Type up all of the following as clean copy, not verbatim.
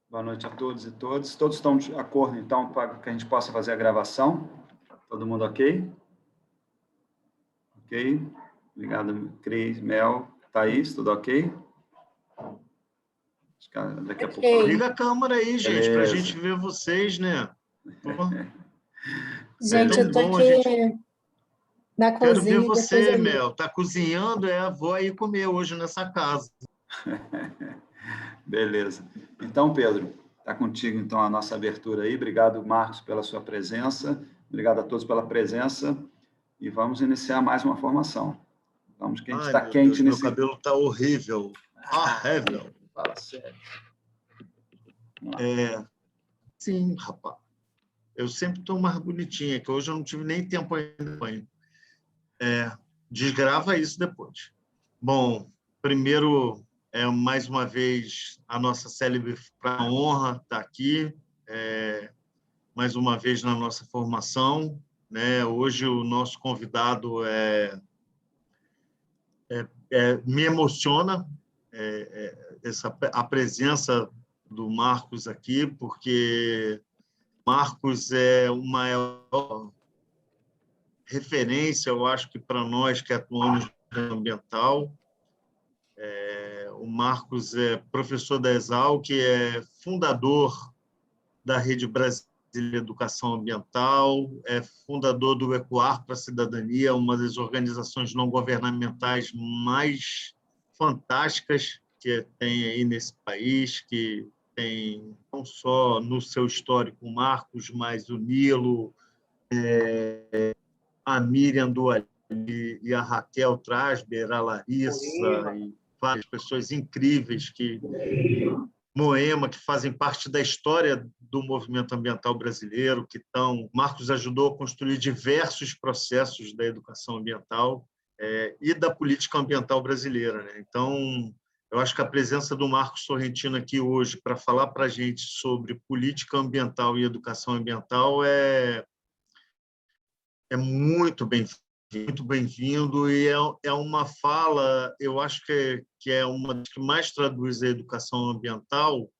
Boa noite a todos e todas. Todos estão de acordo, então, para que a gente possa fazer a gravação? Todo mundo ok? Ok. Obrigado, Cris, Mel, Thaís, tudo ok? Acho que daqui a pouco... Ok. Liga a câmera aí, gente, para a Beleza. gente ver vocês, né? Pô, Gente, eu tão tô bom aqui a gente. na Quero ver cozinha e depois você, eu... Mel. Tá cozinhando? Vou aí comer hoje nessa casa. Beleza. Então, Pedro, está contigo, então, a nossa abertura aí. Obrigado, Marcos, pela sua presença. Obrigado a todos pela presença. E vamos iniciar mais uma formação. Vamos que a gente Ai, está meu quente Deus, meu nesse... cabelo tá horrível. Horrível. Fala sério. Sim, rapaz. Eu sempre estou mais bonitinha, que hoje eu não tive nem tempo ainda. Desgrava isso depois. Bom, primeiro, mais uma vez, a nossa célebre para honra está aqui, mais uma vez na nossa formação. Né? Hoje o nosso convidado me emociona a presença do Marcos aqui, porque Marcos é uma referência, eu acho que para nós que atuamos no ambiental. O Marcos é professor da Exalc, é fundador da Rede Brasileira de Educação Ambiental, é fundador do Ecoar para a Cidadania, uma das organizações não governamentais mais fantásticas que tem aí nesse país, que tem não só no seu histórico o Marcos, mas o Nilo, a Miriam do Ali e a Raquel Trasber, a Larissa e várias pessoas incríveis que Moema, que fazem parte da história do movimento ambiental brasileiro, que estão... Marcos ajudou a construir diversos processos da educação ambiental e da política ambiental brasileira. Né? Então, eu acho que a presença do Marcos Sorrentino aqui hoje para falar para a gente sobre política ambiental e educação ambiental é muito bem-vindo e é uma fala, eu acho que é uma das que mais traduz a educação ambiental,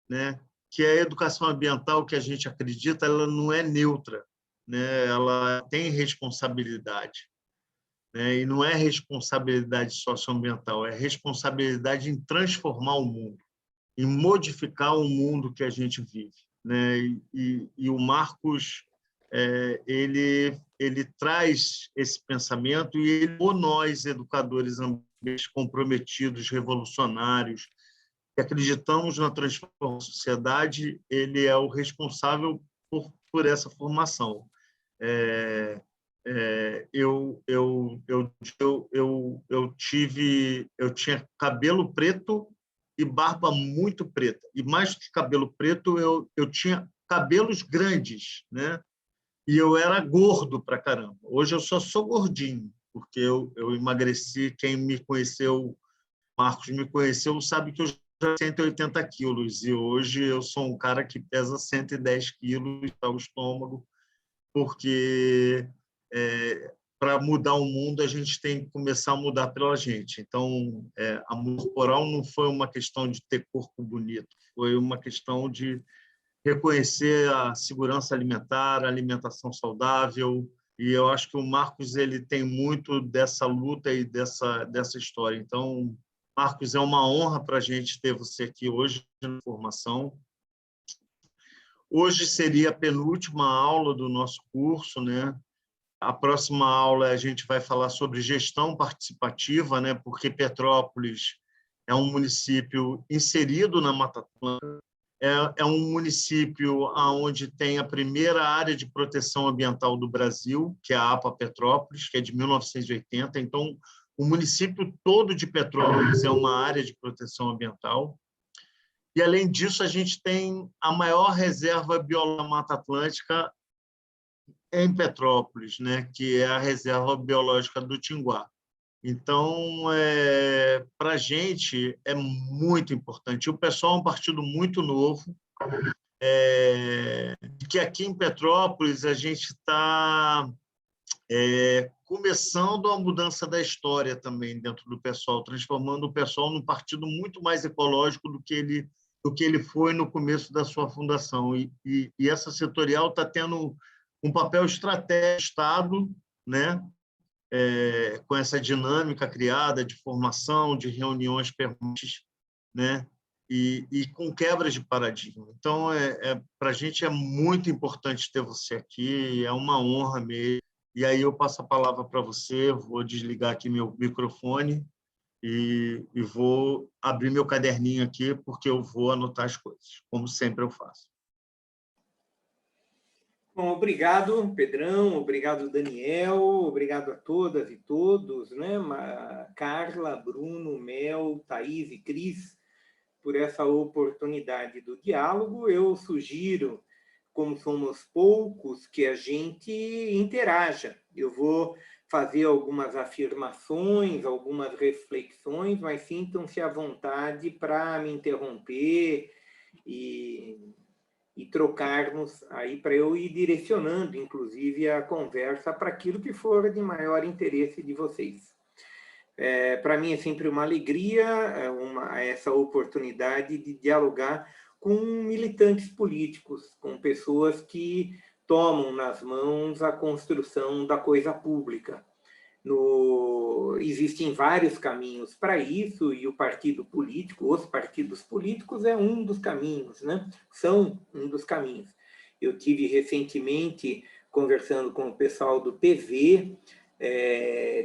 né? Que a educação ambiental que a gente acredita, ela não é neutra, né? Ela tem responsabilidade, né? E não é responsabilidade socioambiental, é responsabilidade em transformar o mundo, em modificar o mundo que a gente vive, né? E o Marcos ele traz esse pensamento e ele, ou nós educadores ambientais comprometidos, revolucionários, que acreditamos na transformação da sociedade, ele é o responsável por essa formação. Eu tinha cabelo preto e barba muito preta, e mais do que cabelo preto, eu tinha cabelos grandes, né? E eu era gordo pra caramba. Hoje eu só sou gordinho, porque eu emagreci. Quem me conheceu, Marcos me conheceu, sabe que eu já tenho 180 quilos, e hoje eu sou um cara que pesa 110 quilos ao estômago, porque para mudar o mundo a gente tem que começar a mudar pela gente. Então, a mudança corporal não foi uma questão de ter corpo bonito, foi uma questão de reconhecer a segurança alimentar, a alimentação saudável, e eu acho que o Marcos ele tem muito dessa luta e dessa história. Então, Marcos, é uma honra para a gente ter você aqui hoje na formação. Hoje seria a penúltima aula do nosso curso, né? A próxima aula a gente vai falar sobre gestão participativa, né? Porque Petrópolis é um município inserido na Mata Atlântica, é um município onde tem a primeira área de proteção ambiental do Brasil, que é a APA Petrópolis, que é de 1980. Então, o município todo de Petrópolis é uma área de proteção ambiental. E, além disso, a gente tem a maior reserva biológica da Mata Atlântica em Petrópolis, né? Que é a Reserva Biológica do Tinguá. Então, para a gente, é muito importante. O PSOL é um partido muito novo, que aqui em Petrópolis a gente está começando a mudança da história também dentro do PSOL, transformando o PSOL num partido muito mais ecológico do que ele do que ele foi no começo da sua fundação. E essa setorial está tendo um papel estratégico do Estado, né? Com essa dinâmica criada de formação, de reuniões permanentes, né? E com quebras de paradigma. Então, para a gente é muito importante ter você aqui, é uma honra mesmo. E aí eu passo a palavra para você, vou desligar aqui meu microfone e vou abrir meu caderninho aqui, porque eu vou anotar as coisas, como sempre eu faço. Bom, obrigado, Pedrão, obrigado, Daniel, obrigado a todas e todos, né? Carla, Bruno, Mel, Thaís e Cris, por essa oportunidade do diálogo. Eu sugiro, como somos poucos, que a gente interaja. Eu vou fazer algumas afirmações, algumas reflexões, mas sintam-se à vontade para me interromper e trocarmos aí para eu ir direcionando, inclusive, a conversa para aquilo que for de maior interesse de vocês. Para mim é sempre uma alegria essa oportunidade de dialogar com militantes políticos, com pessoas que tomam nas mãos a construção da coisa pública. Existem vários caminhos para isso, e o partido político, os partidos políticos, é um dos caminhos, né? São um dos caminhos. Eu tive recentemente conversando com o pessoal do PV,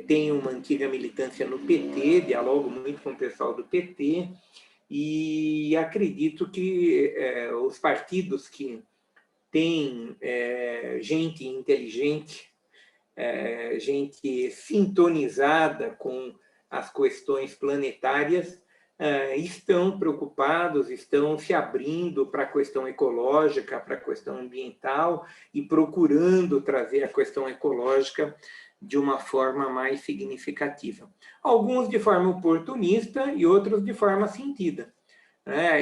tenho uma antiga militância no PT, dialogo muito com o pessoal do PT, e acredito que os partidos que têm gente inteligente, gente sintonizada com as questões planetárias, estão preocupados, estão se abrindo para a questão ecológica, para a questão ambiental e procurando trazer a questão ecológica de uma forma mais significativa. Alguns de forma oportunista e outros de forma sentida.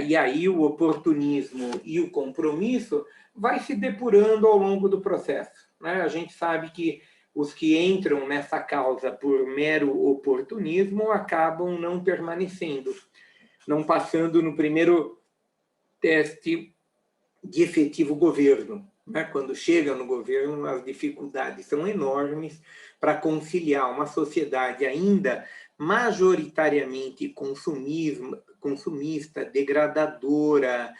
E aí o oportunismo e o compromisso vai se depurando ao longo do processo. A gente sabe que os que entram nessa causa por mero oportunismo acabam não permanecendo, não passando no primeiro teste de efetivo governo. Quando chega no governo, as dificuldades são enormes para conciliar uma sociedade ainda majoritariamente consumista, degradadora,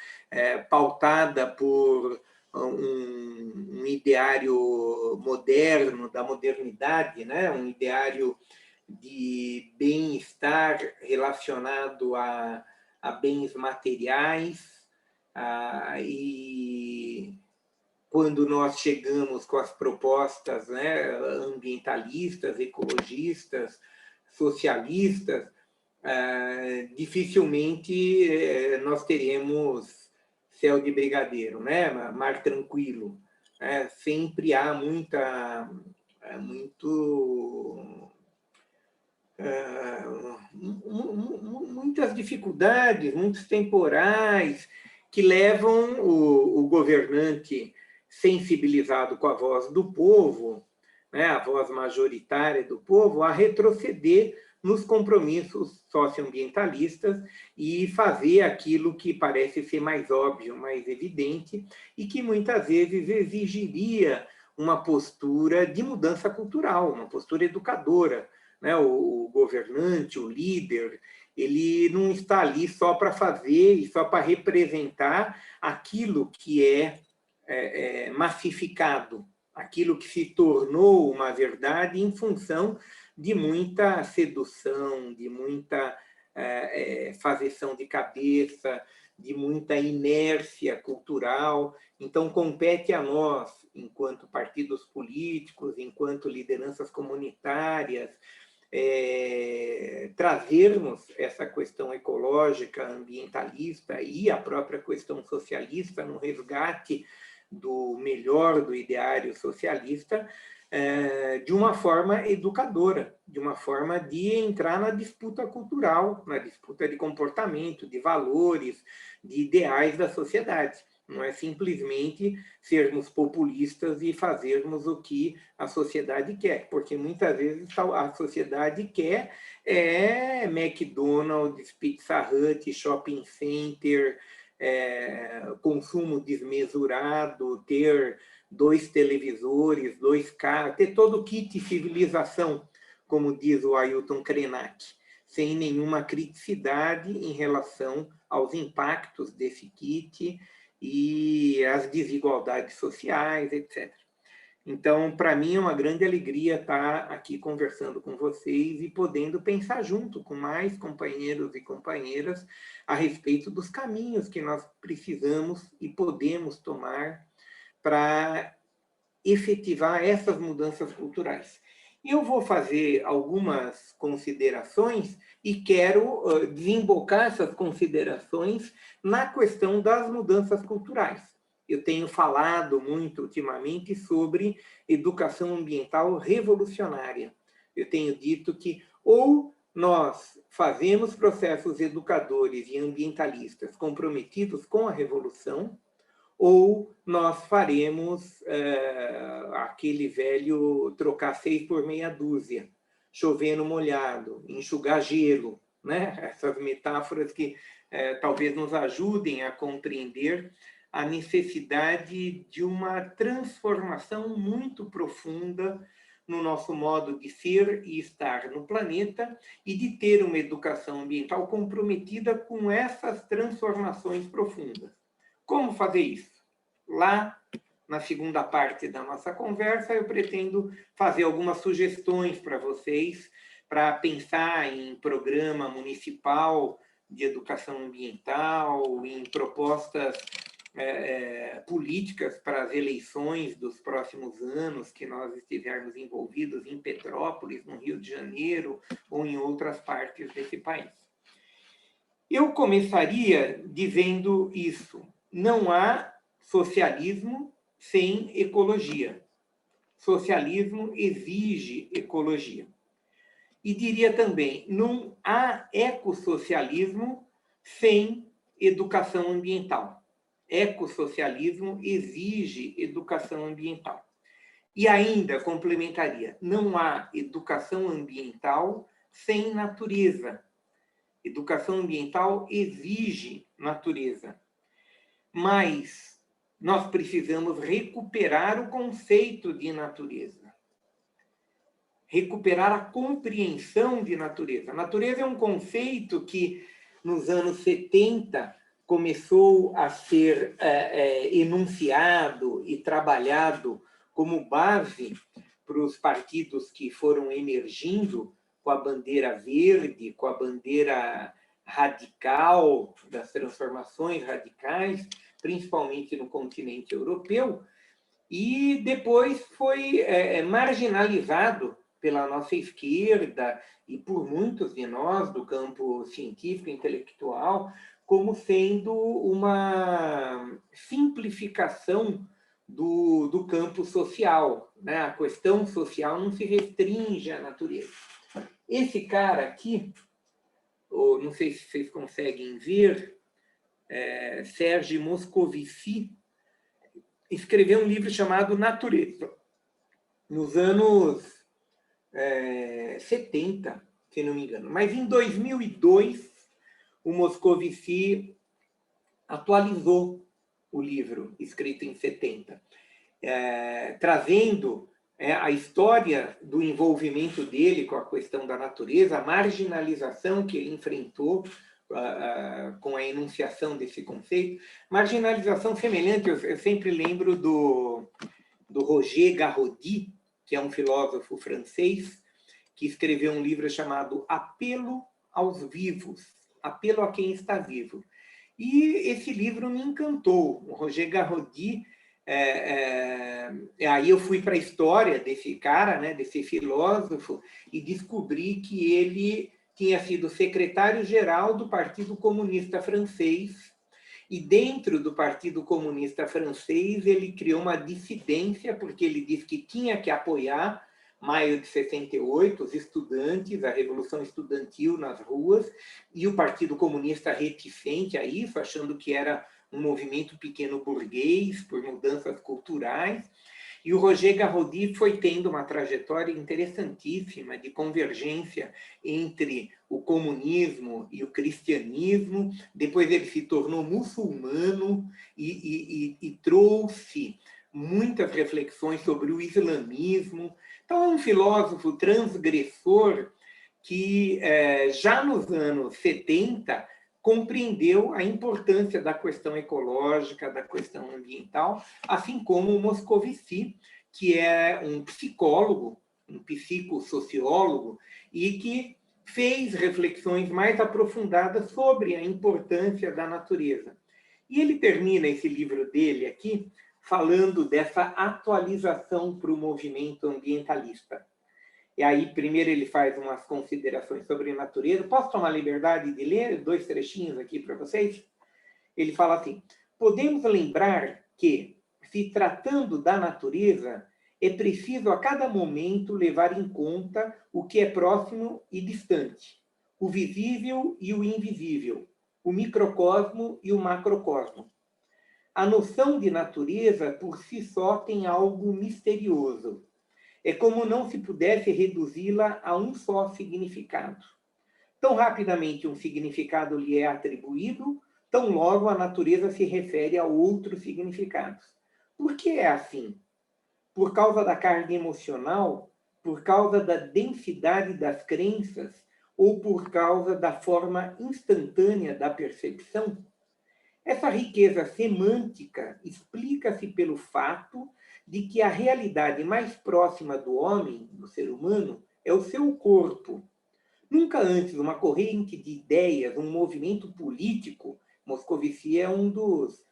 pautada por um ideário moderno, da modernidade, um ideário de bem-estar relacionado a bens materiais, e quando nós chegamos com as propostas ambientalistas, ecologistas, socialistas, dificilmente nós teremos céu de brigadeiro, mar tranquilo. Sempre há muitas dificuldades, muitos temporais, que levam o governante sensibilizado com a voz do povo, a voz majoritária do povo, a retroceder nos compromissos socioambientalistas e fazer aquilo que parece ser mais óbvio, mais evidente, e que muitas vezes exigiria uma postura de mudança cultural, uma postura educadora. O governante, o líder, ele não está ali só para fazer e só para representar aquilo que é massificado, aquilo que se tornou uma verdade em função de muita sedução, de muita fazeção de cabeça, de muita inércia cultural. Então, compete a nós, enquanto partidos políticos, enquanto lideranças comunitárias, trazermos essa questão ecológica, ambientalista e a própria questão socialista no resgate do melhor do ideário socialista, de uma forma educadora, de uma forma de entrar na disputa cultural, na disputa de comportamento, de valores, de ideais da sociedade. Não é simplesmente sermos populistas e fazermos o que a sociedade quer, porque muitas vezes a sociedade quer McDonald's, Pizza Hut, shopping center, consumo desmesurado, ter 2 televisores, 2 carros, ter todo o kit civilização, como diz o Ailton Krenak, sem nenhuma criticidade em relação aos impactos desse kit e às desigualdades sociais, etc. Então, para mim, é uma grande alegria estar aqui conversando com vocês e podendo pensar junto com mais companheiros e companheiras a respeito dos caminhos que nós precisamos e podemos tomar para efetivar essas mudanças culturais. Eu vou fazer algumas considerações e quero desembocar essas considerações na questão das mudanças culturais. Eu tenho falado muito ultimamente sobre educação ambiental revolucionária. Eu tenho dito que ou nós fazemos processos educadores e ambientalistas comprometidos com a revolução, ou nós faremos aquele velho trocar 6 por meia dúzia, chover no molhado, enxugar gelo, né? Essas metáforas que talvez nos ajudem a compreender a necessidade de uma transformação muito profunda no nosso modo de ser e estar no planeta e de ter uma educação ambiental comprometida com essas transformações profundas. Como fazer isso? Lá, na segunda parte da nossa conversa, eu pretendo fazer algumas sugestões para vocês, para pensar em programa municipal de educação ambiental, em propostas políticas para as eleições dos próximos anos que nós estivermos envolvidos em Petrópolis, no Rio de Janeiro ou em outras partes desse país. Eu começaria dizendo isso: não há socialismo sem ecologia. Socialismo exige ecologia. E diria também, não há ecossocialismo sem educação ambiental. Ecossocialismo exige educação ambiental. E ainda complementaria, não há educação ambiental sem natureza. Educação ambiental exige natureza. Mas nós precisamos recuperar o conceito de natureza. Recuperar a compreensão de natureza. A natureza é um conceito que, nos anos 70, começou a ser enunciado e trabalhado como base para os partidos que foram emergindo com a bandeira verde, com a bandeira radical, das transformações radicais, principalmente no continente europeu, e depois foi marginalizado pela nossa esquerda e por muitos de nós do campo científico e intelectual como sendo uma simplificação do campo social, né? A questão social não se restringe à natureza. Esse cara aqui, não sei se vocês conseguem ver, Serge Moscovici, escreveu um livro chamado Natureza, nos anos 70, se não me engano. Mas em 2002, o Moscovici atualizou o livro, escrito em 70, trazendo a história do envolvimento dele com a questão da natureza, a marginalização que ele enfrentou com a enunciação desse conceito. Marginalização semelhante, eu sempre lembro do Roger Garaudy, que é um filósofo francês, que escreveu um livro chamado Apelo aos Vivos, Apelo a Quem Está Vivo. E esse livro me encantou. O Roger Garaudy, aí eu fui para a história desse cara, né, desse filósofo, e descobri que ele tinha sido secretário-geral do Partido Comunista Francês, e dentro do Partido Comunista Francês ele criou uma dissidência, porque ele disse que tinha que apoiar maio de 68, os estudantes, a Revolução Estudantil nas ruas, e o Partido Comunista reticente a isso, achando que era um movimento pequeno burguês, por mudanças culturais. E o Roger Garaudy foi tendo uma trajetória interessantíssima de convergência entre o comunismo e o cristianismo. Depois ele se tornou muçulmano e trouxe muitas reflexões sobre o islamismo. Então, é um filósofo transgressor que, já nos anos 70, compreendeu a importância da questão ecológica, da questão ambiental, assim como o Moscovici, que é um psicólogo, um psicossociólogo, e que fez reflexões mais aprofundadas sobre a importância da natureza. E ele termina esse livro dele aqui falando dessa atualização para o movimento ambientalista. E aí, primeiro, ele faz umas considerações sobre a natureza. Posso tomar a liberdade de ler 2 trechinhos aqui para vocês? Ele fala assim: podemos lembrar que, se tratando da natureza, é preciso a cada momento levar em conta o que é próximo e distante, o visível e o invisível, o microcosmo e o macrocosmo. A noção de natureza, por si só, tem algo misterioso. É como não se pudesse reduzi-la a um só significado. Tão rapidamente um significado lhe é atribuído, tão logo a natureza se refere a outros significados. Por que é assim? Por causa da carga emocional, por causa da densidade das crenças ou por causa da forma instantânea da percepção? Essa riqueza semântica explica-se pelo fato de que a realidade mais próxima do homem, do ser humano, é o seu corpo. Nunca antes uma corrente de ideias, um movimento político, Moscovici é um dos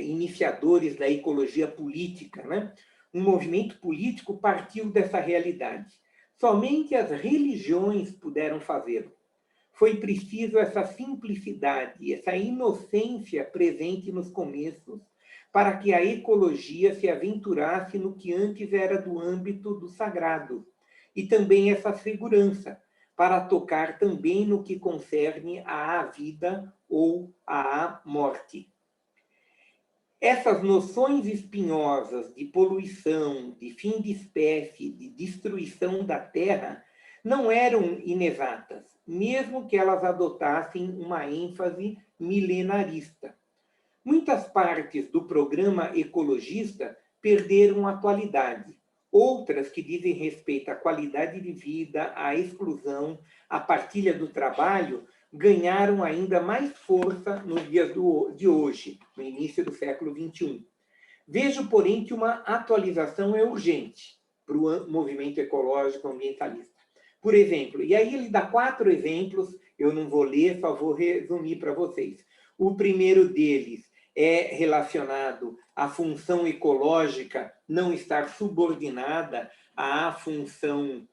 iniciadores da ecologia política, né? Um movimento político partiu dessa realidade. Somente as religiões puderam fazê-lo. Foi preciso essa simplicidade, essa inocência presente nos começos, para que a ecologia se aventurasse no que antes era do âmbito do sagrado. E também essa segurança, para tocar também no que concerne à vida ou à morte. Essas noções espinhosas de poluição, de fim de espécie, de destruição da terra, não eram inexatas, mesmo que elas adotassem uma ênfase milenarista. Muitas partes do programa ecologista perderam atualidade. Outras, que dizem respeito à qualidade de vida, à exclusão, à partilha do trabalho, ganharam ainda mais força nos dias de hoje, no início do século XXI. Vejo, porém, que uma atualização é urgente para o movimento ecológico ambientalista. Por exemplo, e aí ele dá 4 exemplos, eu não vou ler, só vou resumir para vocês. O primeiro deles é relacionado à função ecológica não estar subordinada à função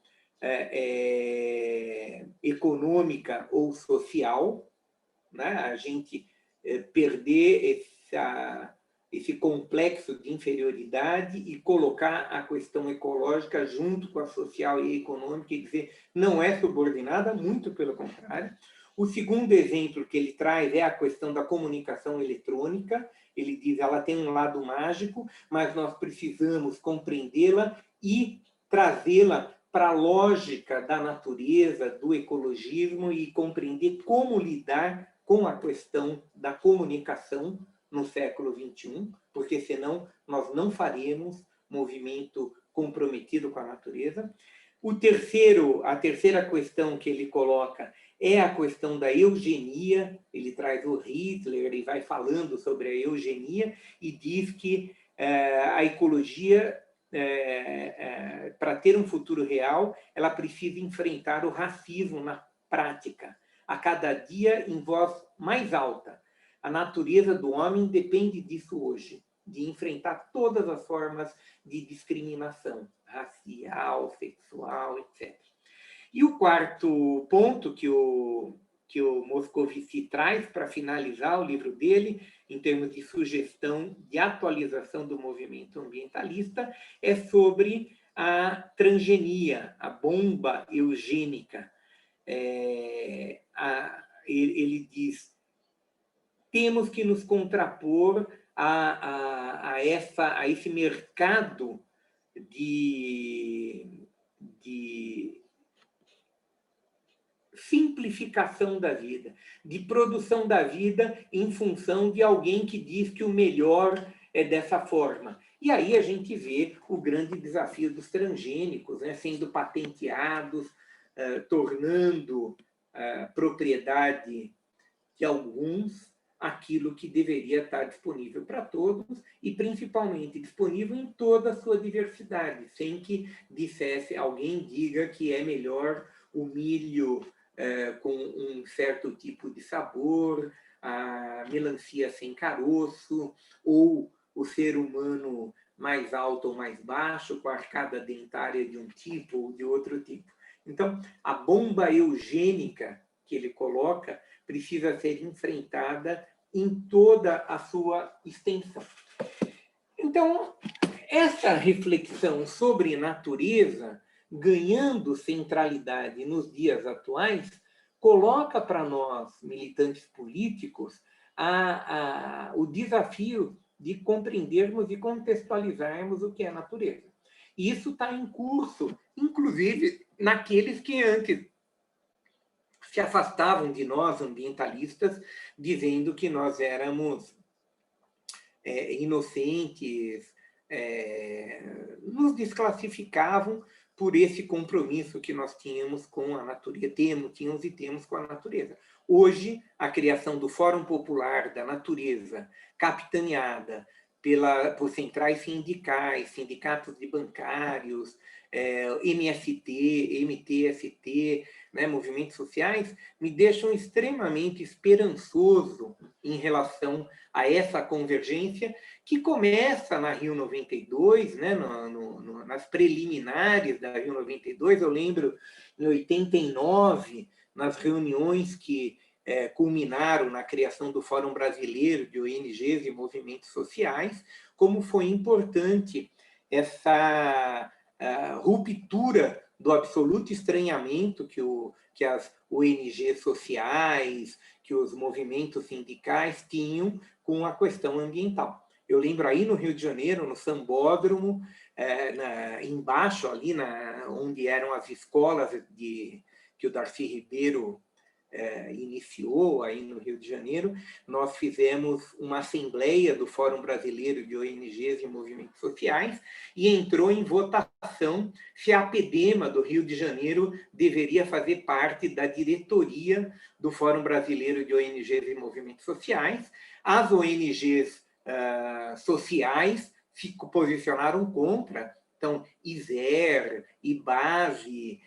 econômica ou social, né? A gente perder esse complexo de inferioridade e colocar a questão ecológica junto com a social e econômica e dizer não é subordinada, muito pelo contrário. O segundo exemplo que ele traz é a questão da comunicação eletrônica. Ele diz que ela tem um lado mágico, mas nós precisamos compreendê-la e trazê-la para a lógica da natureza, do ecologismo e compreender como lidar com a questão da comunicação no século XXI, porque senão nós não faremos movimento comprometido com a natureza. A terceira questão que ele coloca é a questão da eugenia. Ele traz o Hitler e vai falando sobre a eugenia e diz que a ecologia, para ter um futuro real, ela precisa enfrentar o racismo na prática, a cada dia em voz mais alta. A natureza do homem depende disso hoje, de enfrentar todas as formas de discriminação racial, sexual, etc. E o quarto ponto que o Moscovici traz para finalizar o livro dele, em termos de sugestão de atualização do movimento ambientalista, é sobre a transgenia, a bomba eugênica. Ele diz: temos que nos contrapor a esse mercado de simplificação da vida, de produção da vida em função de alguém que diz que o melhor é dessa forma. E aí a gente vê o grande desafio dos transgênicos, né, sendo patenteados, tornando propriedade de alguns aquilo que deveria estar disponível para todos e, principalmente, disponível em toda a sua diversidade, sem que alguém diga que é melhor o milho com um certo tipo de sabor, a melancia sem caroço, ou o ser humano mais alto ou mais baixo, com a arcada dentária de um tipo ou de outro tipo. Então, a bomba eugênica que ele coloca precisa ser enfrentada em toda a sua extensão. Então, essa reflexão sobre natureza, ganhando centralidade nos dias atuais, coloca para nós, militantes políticos, o desafio de compreendermos e contextualizarmos o que é natureza. E isso está em curso, inclusive naqueles que antes se afastavam de nós, ambientalistas, dizendo que nós éramos inocentes, nos desclassificavam por esse compromisso que nós tínhamos com a natureza, tínhamos e temos com a natureza. Hoje, a criação do Fórum Popular da Natureza, capitaneada por centrais sindicais, sindicatos de bancários, MST, MTST, né, movimentos sociais, me deixam extremamente esperançoso em relação a essa convergência que começa na Rio 92, né, nas preliminares da Rio 92. Eu lembro, em 89, nas reuniões que culminaram na criação do Fórum Brasileiro de ONGs e movimentos sociais, como foi importante essa ruptura do absoluto estranhamento que as ONGs sociais, que os movimentos sindicais tinham com a questão ambiental. Eu lembro aí no Rio de Janeiro, no Sambódromo, embaixo ali, onde eram as escolas que o Darcy Ribeiro iniciou aí no Rio de Janeiro, nós fizemos uma assembleia do Fórum Brasileiro de ONGs e Movimentos Sociais e entrou em votação se a APDEMA do Rio de Janeiro deveria fazer parte da diretoria do Fórum Brasileiro de ONGs e Movimentos Sociais. As ONGs sociais se posicionaram contra. Então, ISER, IBASE,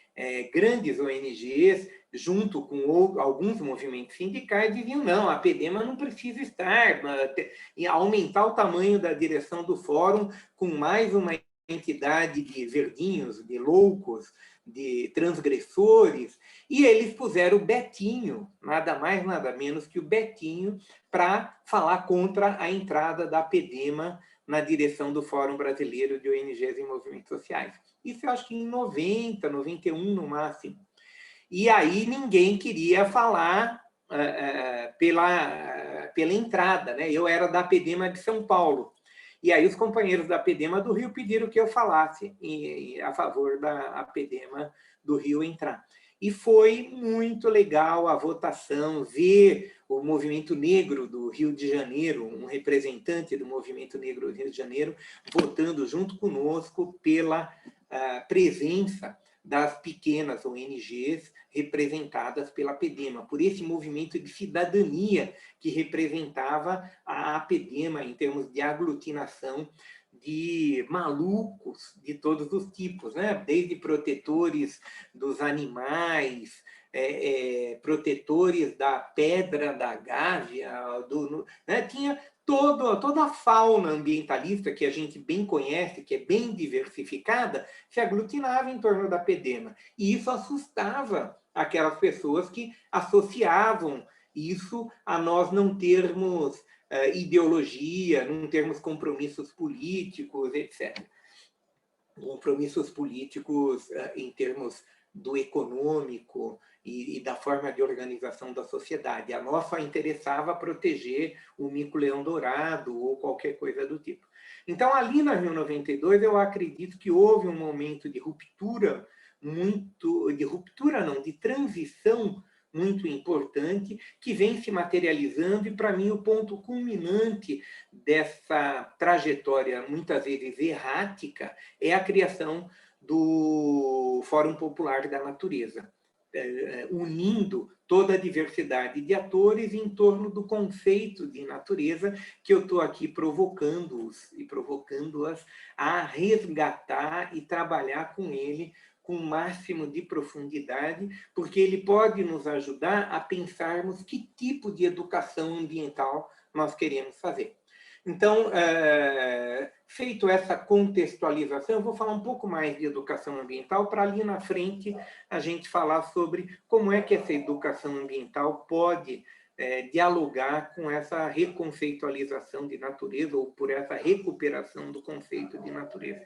grandes ONGs, junto com alguns movimentos sindicais, diziam, não, a APDEMA não precisa estar, e aumentar o tamanho da direção do fórum com mais uma entidade de verdinhos, de loucos, de transgressores, e eles puseram o Betinho, nada mais, nada menos que o Betinho, para falar contra a entrada da APDEMA na direção do Fórum Brasileiro de ONGs e Movimentos Sociais. Isso eu acho que em 90, 91 no máximo. E aí ninguém queria falar pela entrada, né? Eu era da APDEMA de São Paulo. E aí os companheiros da APDEMA do Rio pediram que eu falasse a favor da APDEMA do Rio entrar. E foi muito legal a votação, ver o movimento negro do Rio de Janeiro, um representante do movimento negro do Rio de Janeiro, votando junto conosco pela presença das pequenas ONGs representadas pela APDEMA, por esse movimento de cidadania que representava a APDEMA em termos de aglutinação de malucos de todos os tipos, né? Desde protetores dos animais, protetores da pedra da gávea, né? Tinha toda a fauna ambientalista que a gente bem conhece, que é bem diversificada, se aglutinava em torno da APDEMA. E isso assustava aquelas pessoas que associavam isso a nós não termos ideologia, não termos compromissos políticos, etc. Compromissos políticos em termos do econômico e da forma de organização da sociedade. A nossa interessava proteger o mico-leão-dourado ou qualquer coisa do tipo. Então, ali na Rio 92, eu acredito que houve um momento de ruptura, de transição muito importante, que vem se materializando, e, para mim, o ponto culminante dessa trajetória, muitas vezes errática, é a criação do Fórum Popular da Natureza, unindo toda a diversidade de atores em torno do conceito de natureza, que eu estou aqui provocando-os e provocando-as a resgatar e trabalhar com ele com o máximo de profundidade, porque ele pode nos ajudar a pensarmos que tipo de educação ambiental nós queremos fazer. Então, feito essa contextualização, eu vou falar um pouco mais de educação ambiental, para ali na frente a gente falar sobre como é que essa educação ambiental pode dialogar com essa reconceitualização de natureza, ou por essa recuperação do conceito de natureza.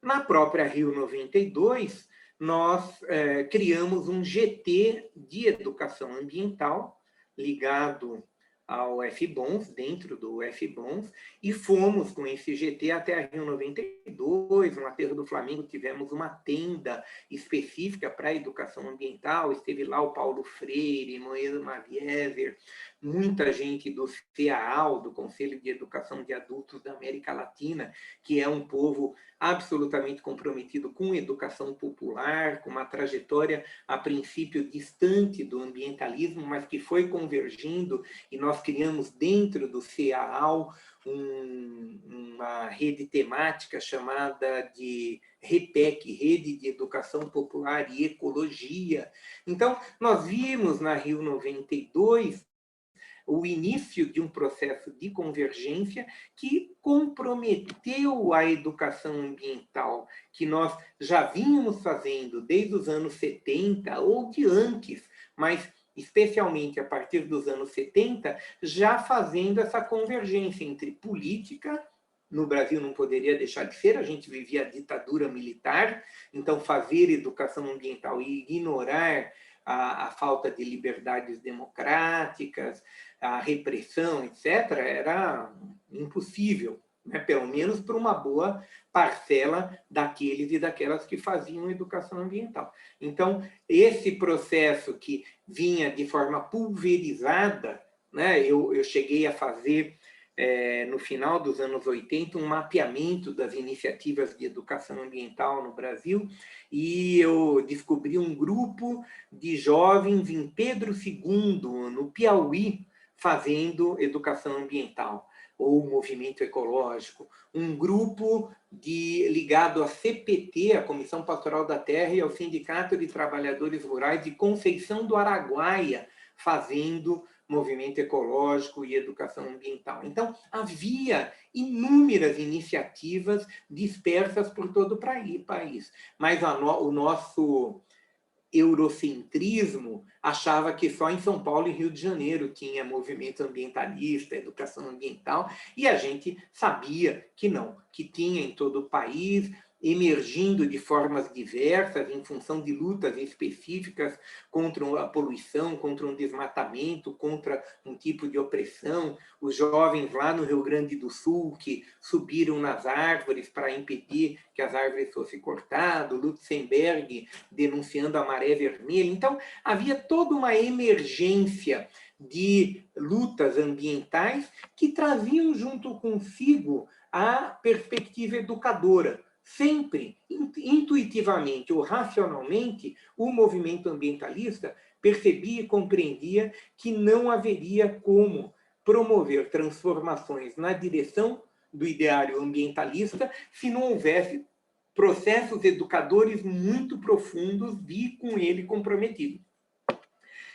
Na própria Rio 92, nós criamos um GT de educação ambiental, ligado ao FBONS, dentro do FBONS, e fomos com esse GT até a Rio 92, no Aterro do Flamengo, tivemos uma tenda específica para a educação ambiental, esteve lá o Paulo Freire, Moedo Mavieser, muita gente do CEAAL, do Conselho de Educação de Adultos da América Latina, que é um povo absolutamente comprometido com educação popular, com uma trajetória, a princípio, distante do ambientalismo, mas que foi convergindo, e nós criamos dentro do CEAAL uma rede temática chamada de REPEC, Rede de Educação Popular e Ecologia. Então, nós vimos na Rio 92 o início de um processo de convergência que comprometeu a educação ambiental, que nós já vínhamos fazendo desde os anos 70 ou de antes, mas especialmente a partir dos anos 70, já fazendo essa convergência entre política. No Brasil não poderia deixar de ser, a gente vivia a ditadura militar, então fazer educação ambiental e ignorar a falta de liberdades democráticas, a repressão, etc., era impossível, né? Pelo menos para uma boa parcela daqueles e daquelas que faziam educação ambiental. Então, esse processo que vinha de forma pulverizada, né? Eu cheguei a fazer, no final dos anos 80, um mapeamento das iniciativas de educação ambiental no Brasil, e eu descobri um grupo de jovens em Pedro II, no Piauí, fazendo educação ambiental, ou movimento ecológico. Um grupo ligado à CPT, a Comissão Pastoral da Terra, e ao Sindicato de Trabalhadores Rurais de Conceição do Araguaia, fazendo movimento ecológico e educação ambiental. Então, havia inúmeras iniciativas dispersas por todo o país, mas o nosso eurocentrismo achava que só em São Paulo e Rio de Janeiro tinha movimento ambientalista, educação ambiental, e a gente sabia que não, que tinha em todo o país, emergindo de formas diversas, em função de lutas específicas contra a poluição, contra um desmatamento, contra um tipo de opressão. Os jovens lá no Rio Grande do Sul, que subiram nas árvores para impedir que as árvores fossem cortadas, Lutzenberg denunciando a maré vermelha. Então, havia toda uma emergência de lutas ambientais que traziam junto consigo a perspectiva educadora. Sempre, intuitivamente ou racionalmente, o movimento ambientalista percebia e compreendia que não haveria como promover transformações na direção do ideário ambientalista se não houvesse processos educadores muito profundos e com ele comprometidos.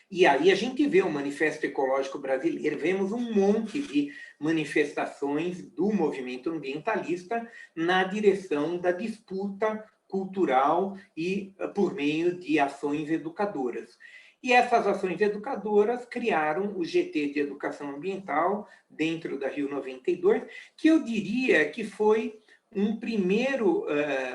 E aí a gente vê o Manifesto Ecológico Brasileiro, vemos um monte de manifestações do movimento ambientalista na direção da disputa cultural e por meio de ações educadoras. E essas ações educadoras criaram o GT de Educação Ambiental dentro da Rio 92, que eu diria que foi um primeiro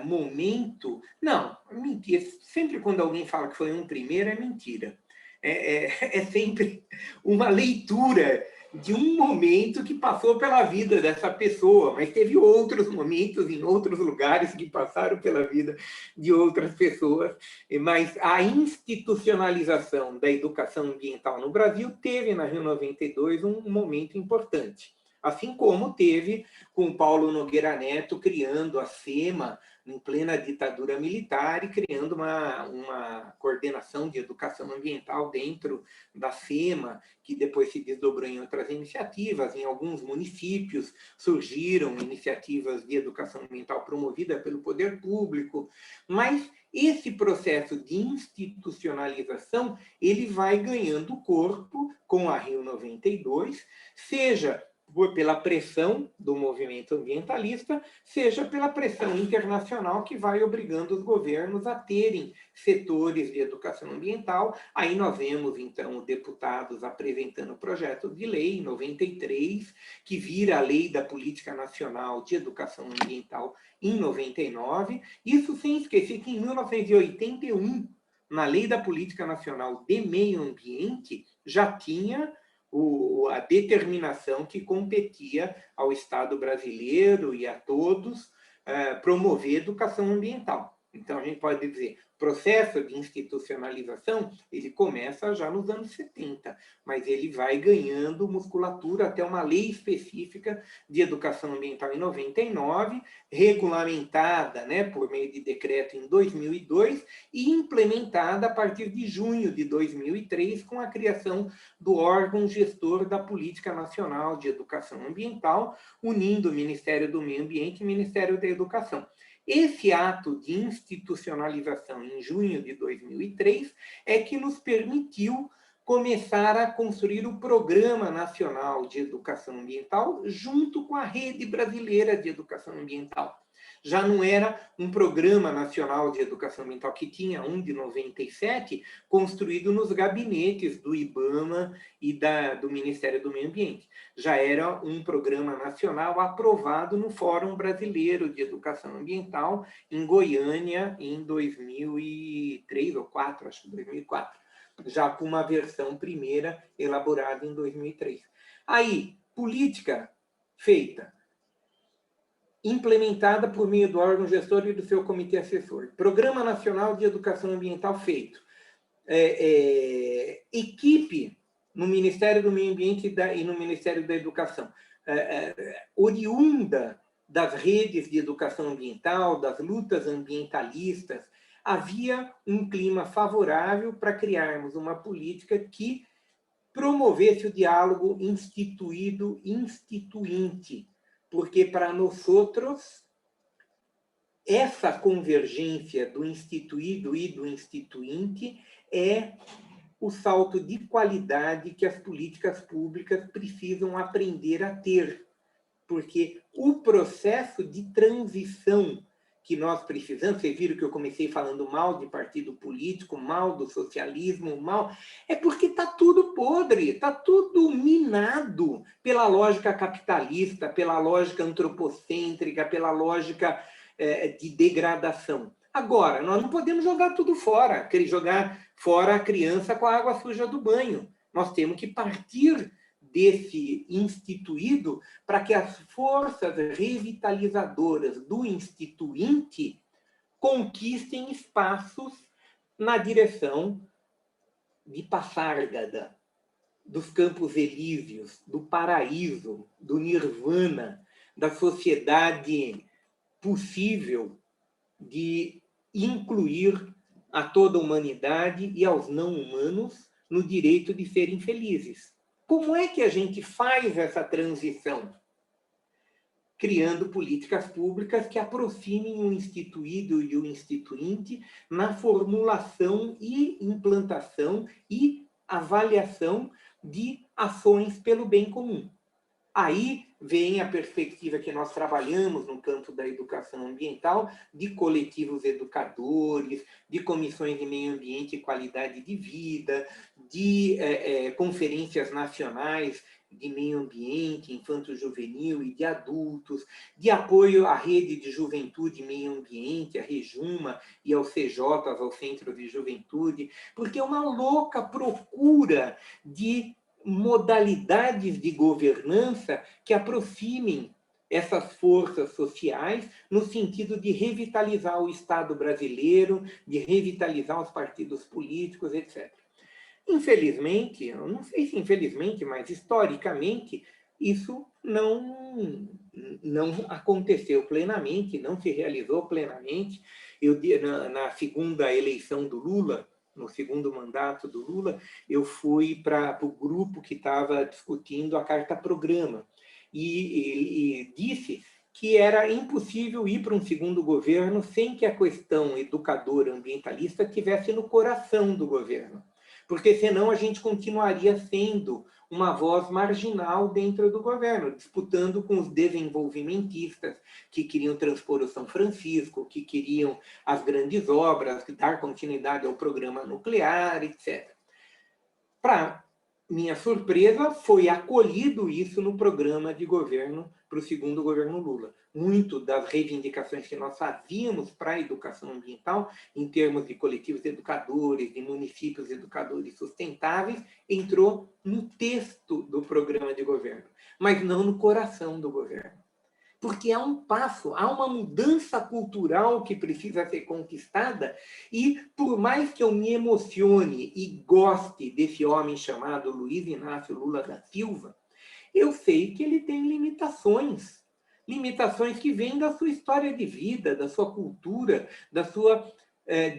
momento... Não, mentira. Sempre quando alguém fala que foi um primeiro, é mentira. É sempre uma leitura de um momento que passou pela vida dessa pessoa, mas teve outros momentos em outros lugares que passaram pela vida de outras pessoas. Mas a institucionalização da educação ambiental no Brasil teve, na Rio 92, um momento importante. Assim como teve com o Paulo Nogueira Neto criando a SEMA em plena ditadura militar e criando uma coordenação de educação ambiental dentro da SEMA, que depois se desdobrou em outras iniciativas. Em alguns municípios surgiram iniciativas de educação ambiental promovida pelo poder público, mas esse processo de institucionalização ele vai ganhando corpo com a Rio 92, seja pela pressão do movimento ambientalista, seja pela pressão internacional que vai obrigando os governos a terem setores de educação ambiental. Aí nós vemos, então, deputados apresentando projetos de lei em 93, que vira a Lei da Política Nacional de Educação Ambiental em 99. Isso sem esquecer que em 1981, na Lei da Política Nacional de Meio Ambiente, já tinha a determinação que competia ao Estado brasileiro e a todos promover educação ambiental. Então, a gente pode dizer, o processo de institucionalização, ele começa já nos anos 70, mas ele vai ganhando musculatura até uma lei específica de educação ambiental em 99, regulamentada, né, por meio de decreto em 2002 e implementada a partir de junho de 2003 com a criação do órgão gestor da Política Nacional de Educação Ambiental, unindo o Ministério do Meio Ambiente e o Ministério da Educação. Esse ato de institucionalização em junho de 2003 é que nos permitiu começar a construir o Programa Nacional de Educação Ambiental junto com a Rede Brasileira de Educação Ambiental. Já não era um Programa Nacional de Educação Ambiental, que tinha um de 97, construído nos gabinetes do IBAMA e do Ministério do Meio Ambiente. Já era um programa nacional aprovado no Fórum Brasileiro de Educação Ambiental, em Goiânia, em 2003 ou 2004, acho que 2004, já com uma versão primeira elaborada em 2003. Aí, política feita, implementada por meio do órgão gestor e do seu comitê assessor. Programa Nacional de Educação Ambiental feito. Equipe no Ministério do Meio Ambiente e no Ministério da Educação, oriunda das redes de educação ambiental, das lutas ambientalistas, havia um clima favorável para criarmos uma política que promovesse o diálogo instituído-instituinte, porque para nós outros, essa convergência do instituído e do instituinte é o salto de qualidade que as políticas públicas precisam aprender a ter, porque o processo de transição que nós precisamos, vocês viram que eu comecei falando mal de partido político, mal do socialismo, mal, é porque está tudo podre, está tudo minado pela lógica capitalista, pela lógica antropocêntrica, pela lógica de degradação. Agora, nós não podemos jogar tudo fora, querer jogar fora a criança com a água suja do banho. Nós temos que partir desse instituído para que as forças revitalizadoras do instituinte conquistem espaços na direção de Passárgada, dos campos elíseos, do paraíso, do nirvana, da sociedade possível de incluir a toda a humanidade e aos não humanos no direito de serem felizes. Como é que a gente faz essa transição? Criando políticas públicas que aproximem o instituído e o instituinte na formulação e implantação e avaliação de ações pelo bem comum. Aí vem a perspectiva que nós trabalhamos no campo da educação ambiental, de coletivos educadores, de comissões de meio ambiente e qualidade de vida, de conferências nacionais de meio ambiente, infanto-juvenil e de adultos, de apoio à rede de juventude e meio ambiente, a Rejuma e aos CJs, aos centros de juventude, porque é uma louca procura de modalidades de governança que aproximem essas forças sociais no sentido de revitalizar o Estado brasileiro, de revitalizar os partidos políticos, etc. Infelizmente, eu não sei se infelizmente, mas historicamente, isso não aconteceu plenamente, não se realizou plenamente. Na segunda eleição do Lula, no segundo mandato do Lula, eu fui para o grupo que estava discutindo a carta-programa e disse que era impossível ir para um segundo governo sem que a questão educadora ambientalista estivesse no coração do governo, porque senão a gente continuaria sendo uma voz marginal dentro do governo, disputando com os desenvolvimentistas que queriam transpor o São Francisco, que queriam as grandes obras, dar continuidade ao programa nuclear, etc. Para minha surpresa, foi acolhido isso no programa de governo para o segundo governo Lula. Muito das reivindicações que nós fazíamos para a educação ambiental, em termos de coletivos educadores, de municípios educadores sustentáveis, entrou no texto do programa de governo, mas não no coração do governo. Porque há um passo, há uma mudança cultural que precisa ser conquistada, e por mais que eu me emocione e goste desse homem chamado Luiz Inácio Lula da Silva, eu sei que ele tem limitações que vêm da sua história de vida, da sua cultura, da sua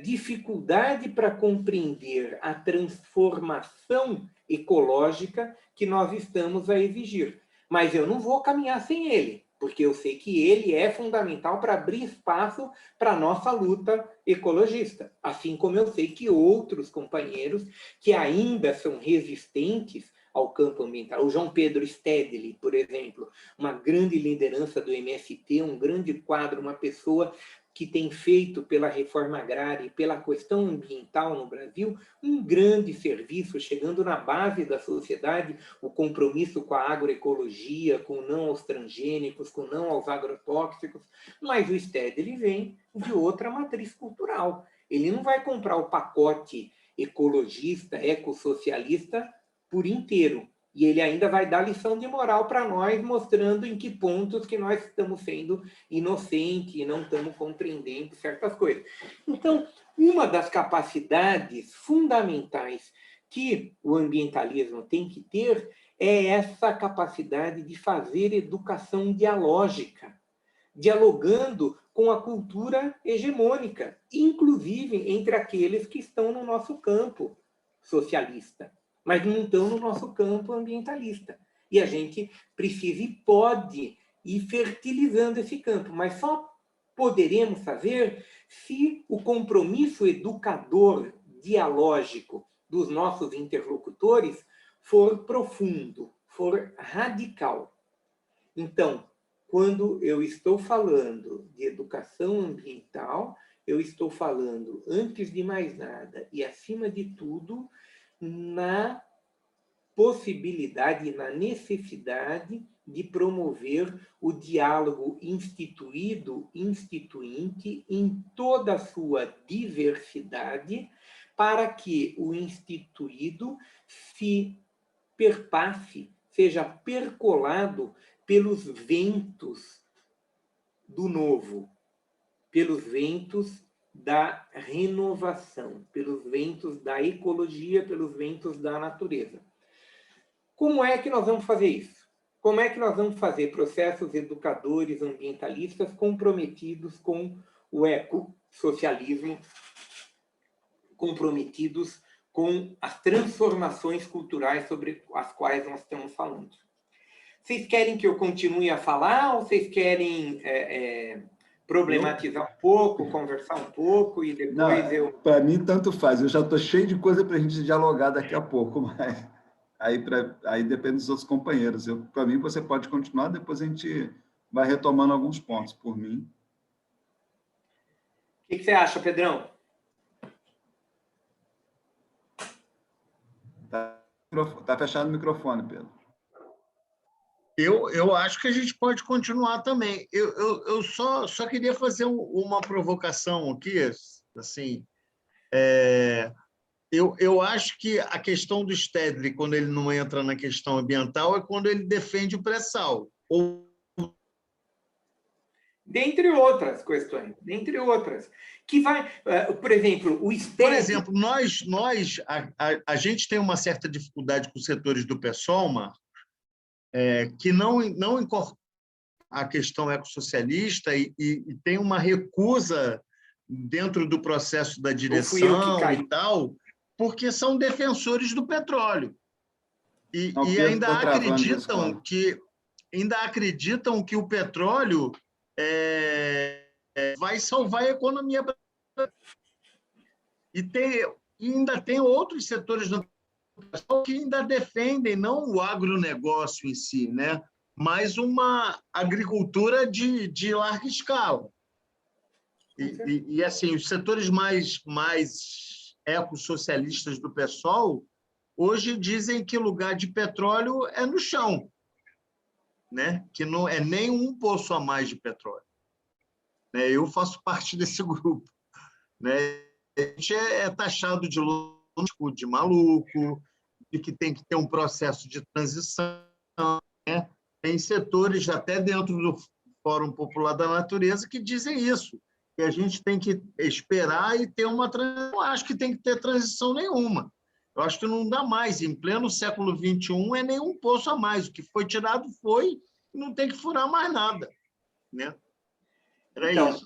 dificuldade para compreender a transformação ecológica que nós estamos a exigir. Mas eu não vou caminhar sem ele, porque eu sei que ele é fundamental para abrir espaço para a nossa luta ecologista, assim como eu sei que outros companheiros que ainda são resistentes ao campo ambiental, o João Pedro Stedley, por exemplo, uma grande liderança do MST, um grande quadro, uma pessoa que tem feito pela reforma agrária e pela questão ambiental no Brasil um grande serviço, chegando na base da sociedade, o compromisso com a agroecologia, com o não aos transgênicos, com o não aos agrotóxicos, mas o Stedley vem de outra matriz cultural. Ele não vai comprar o pacote ecologista, ecossocialista por inteiro. E ele ainda vai dar lição de moral para nós, mostrando em que pontos que nós estamos sendo inocentes e não estamos compreendendo certas coisas. Então, uma das capacidades fundamentais que o ambientalismo tem que ter é essa capacidade de fazer educação dialógica, dialogando com a cultura hegemônica, inclusive entre aqueles que estão no nosso campo socialista, mas não estão no nosso campo ambientalista. E a gente precisa e pode ir fertilizando esse campo, mas só poderemos fazer se o compromisso educador dialógico dos nossos interlocutores for profundo, for radical. Então, quando eu estou falando de educação ambiental, eu estou falando, antes de mais nada e acima de tudo, na possibilidade e na necessidade de promover o diálogo instituído-instituinte em toda a sua diversidade, para que o instituído se perpasse, seja percolado pelos ventos do novo, pelos ventos da renovação, pelos ventos da ecologia, pelos ventos da natureza. Como é que nós vamos fazer isso? Como é que nós vamos fazer processos educadores ambientalistas comprometidos com o ecossocialismo, comprometidos com as transformações culturais sobre as quais nós estamos falando? Vocês querem que eu continue a falar ou vocês querem problematizar um pouco, conversar um pouco e depois eu... Para mim, tanto faz. Eu já estou cheio de coisa para a gente dialogar daqui a pouco, mas aí depende dos outros companheiros. Para mim, você pode continuar, depois a gente vai retomando alguns pontos, por mim. O que você acha, Pedrão? Tá fechado o microfone, Pedro. Eu acho que a gente pode continuar também. Eu só queria fazer uma provocação aqui, assim. Eu acho que a questão do Stedley, quando ele não entra na questão ambiental, é quando ele defende o pré-sal. Dentre outras questões, dentre outras. Que vai, por exemplo, o Stedley... Por exemplo, a gente tem uma certa dificuldade com os setores do PSOL, Marcos, que não incorpora a questão ecossocialista e tem uma recusa dentro do processo da direção e tal, porque são defensores do petróleo. E ainda acreditam que o petróleo vai salvar a economia brasileira. E ainda tem outros setores do pessoal que ainda defendem não o agronegócio em si, né? Mas uma agricultura de larga escala. E assim, os setores mais ecossocialistas do PSOL hoje dizem que lugar de petróleo é no chão, né? Que não é nem um poço a mais de petróleo. Eu faço parte desse grupo, né? A gente é taxado de louco, de maluco, de que tem que ter um processo de transição, né? Tem setores, até dentro do Fórum Popular da Natureza, que dizem isso, que a gente tem que esperar e ter uma transição. Eu acho que tem que ter transição nenhuma. Eu acho que não dá mais. Em pleno século XXI, é nenhum poço a mais. O que foi tirado foi, não tem que furar mais nada, né? Era isso.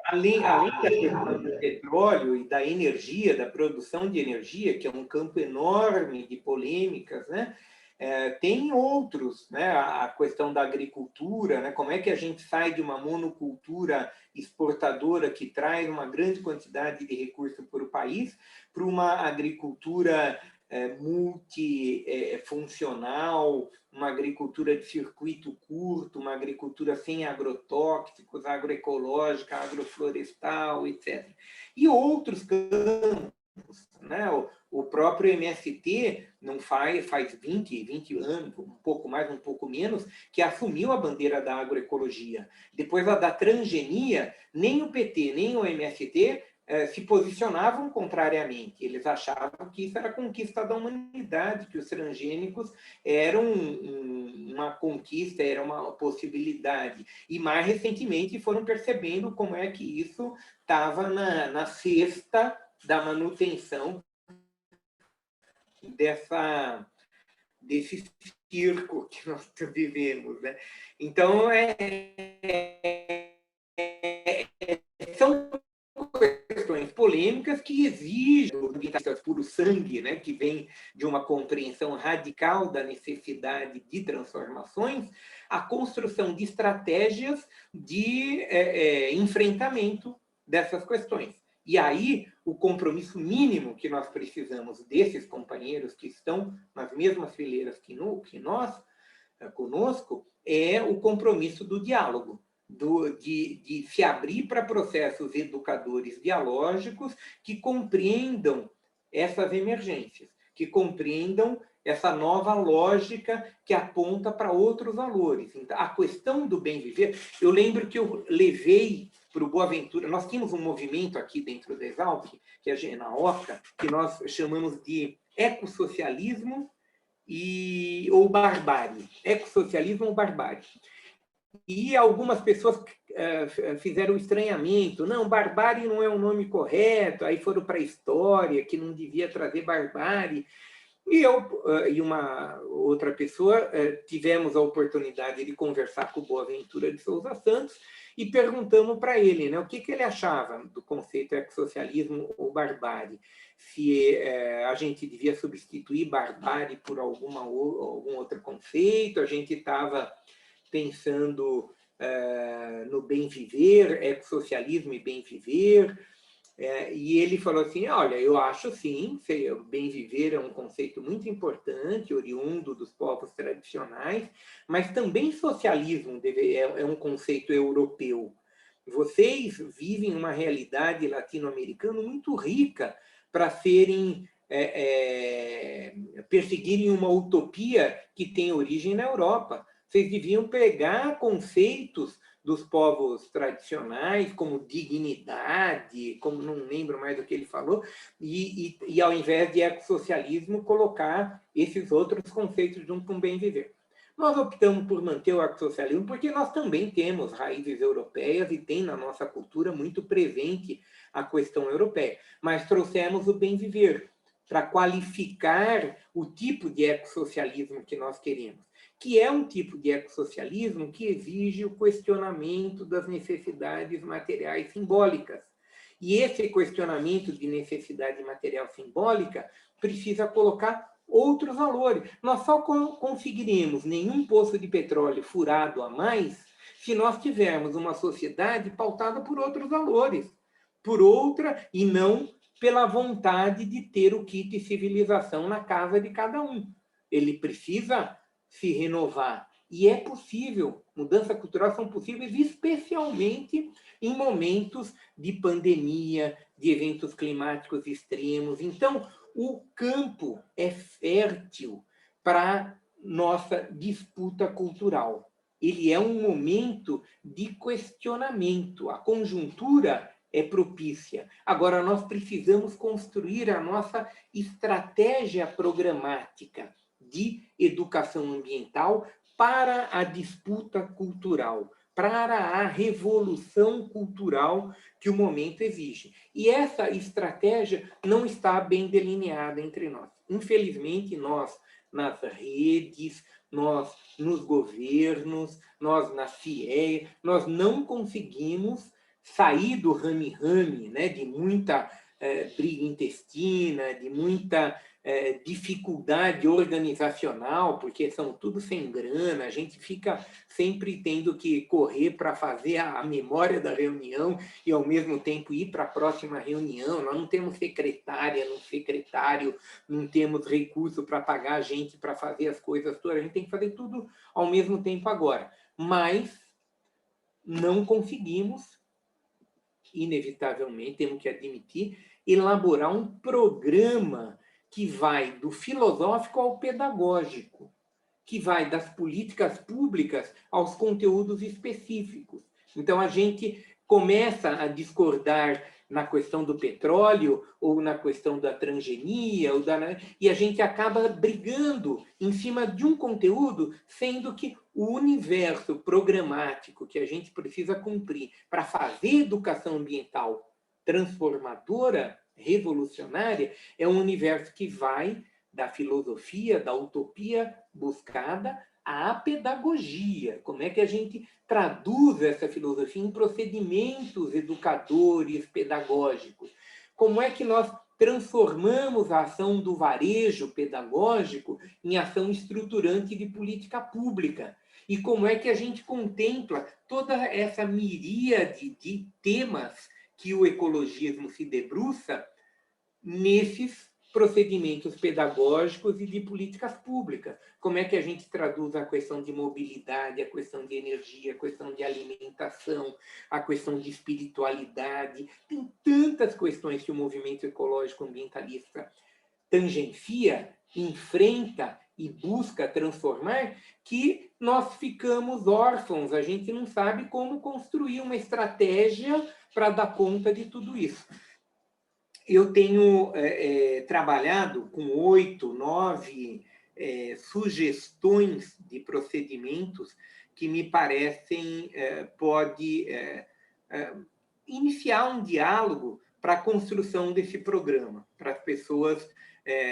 Além da questão do petróleo e da energia, da produção de energia, que é um campo enorme de polêmicas, né? Tem outros, né? A questão da agricultura, né? Como é que a gente sai de uma monocultura exportadora que traz uma grande quantidade de recursos para o país para uma agricultura multifuncional, uma agricultura de circuito curto, uma agricultura sem agrotóxicos, agroecológica, agroflorestal, etc. E outros campos, né? O próprio MST não faz 20 anos, um pouco mais, um pouco menos, que assumiu a bandeira da agroecologia. Depois da transgenia, nem o PT, nem o MST se posicionavam contrariamente. Eles achavam que isso era conquista da humanidade, que os transgênicos eram uma conquista, era uma possibilidade. E mais recentemente foram percebendo como é que isso estava na cesta da manutenção desse circo que nós vivemos, né? Então, são questões polêmicas que exigem ambientalistas puro sangue, né, que vem de uma compreensão radical da necessidade de transformações, a construção de estratégias de enfrentamento dessas questões. E aí, o compromisso mínimo que nós precisamos desses companheiros que estão nas mesmas fileiras que nós, conosco, é o compromisso do diálogo, de se abrir para processos educadores dialógicos que compreendam essas emergências, que compreendam essa nova lógica que aponta para outros valores. Então, a questão do bem viver, eu lembro que eu levei para o Boaventura, nós tínhamos um movimento aqui dentro da Exalc, que é na OCA, que nós chamamos de ecossocialismo ou barbárie. Ecossocialismo ou barbárie. E algumas pessoas fizeram estranhamento. Não, barbárie não é um nome correto. Aí foram para a história, que não devia trazer barbárie. E eu e uma outra pessoa tivemos a oportunidade de conversar com o Boaventura de Souza Santos e perguntamos para ele, né, o que ele achava do conceito ecossocialismo ou barbárie. Se a gente devia substituir barbárie por algum outro conceito, a gente estava pensando no bem viver, ecossocialismo e bem viver. E ele falou assim, olha, eu acho sim, bem viver é um conceito muito importante, oriundo dos povos tradicionais, mas também socialismo é um conceito europeu. Vocês vivem uma realidade latino-americana muito rica para perseguirem uma utopia que tem origem na Europa. Vocês deviam pegar conceitos dos povos tradicionais, como dignidade, como não lembro mais do que ele falou, e ao invés de ecossocialismo, colocar esses outros conceitos junto com o bem viver. Nós optamos por manter o ecossocialismo porque nós também temos raízes europeias e tem na nossa cultura muito presente a questão europeia, mas trouxemos o bem viver para qualificar o tipo de ecossocialismo que nós queremos, que é um tipo de ecossocialismo que exige o questionamento das necessidades materiais simbólicas. E esse questionamento de necessidade material simbólica precisa colocar outros valores. Nós só conseguiremos nenhum poço de petróleo furado a mais se nós tivermos uma sociedade pautada por outros valores, por outra, e não pela vontade de ter o kit de civilização na casa de cada um. Ele precisa se renovar. E é possível. Mudanças culturais são possíveis, especialmente em momentos de pandemia, de eventos climáticos extremos. Então, o campo é fértil para nossa disputa cultural. Ele é um momento de questionamento. A conjuntura é propícia. Agora, nós precisamos construir a nossa estratégia programática de educação ambiental para a disputa cultural, para a revolução cultural que o momento exige. E essa estratégia não está bem delineada entre nós. Infelizmente, nós, nas redes, nós, nos governos, nós, na FIEA, nós não conseguimos sair do rame-rame, né, de muita briga intestina, de muita dificuldade organizacional, porque são tudo sem grana, a gente fica sempre tendo que correr para fazer a memória da reunião e, ao mesmo tempo, ir para a próxima reunião. Nós não temos secretária, não secretário, não temos recurso para pagar gente para fazer as coisas todas, a gente tem que fazer tudo ao mesmo tempo agora. Mas não conseguimos, inevitavelmente, temos que admitir, elaborar um programa que vai do filosófico ao pedagógico, que vai das políticas públicas aos conteúdos específicos. Então, a gente começa a discordar na questão do petróleo ou na questão da transgenia, e a gente acaba brigando em cima de um conteúdo, sendo que o universo programático que a gente precisa cumprir para fazer educação ambiental transformadora, revolucionária, é um universo que vai da filosofia, da utopia buscada à pedagogia. Como é que a gente traduz essa filosofia em procedimentos educadores, pedagógicos? Como é que nós transformamos a ação do varejo pedagógico em ação estruturante de política pública? E como é que a gente contempla toda essa miríade de temas que o ecologismo se debruça nesses procedimentos pedagógicos e de políticas públicas? Como é que a gente traduz a questão de mobilidade, a questão de energia, a questão de alimentação, a questão de espiritualidade? Tem tantas questões que o movimento ecológico ambientalista tangencia, enfrenta e busca transformar, que nós ficamos órfãos, a gente não sabe como construir uma estratégia para dar conta de tudo isso. Eu tenho trabalhado com 8, 9 sugestões de procedimentos que me parecem pode iniciar um diálogo para a construção desse programa, para as pessoas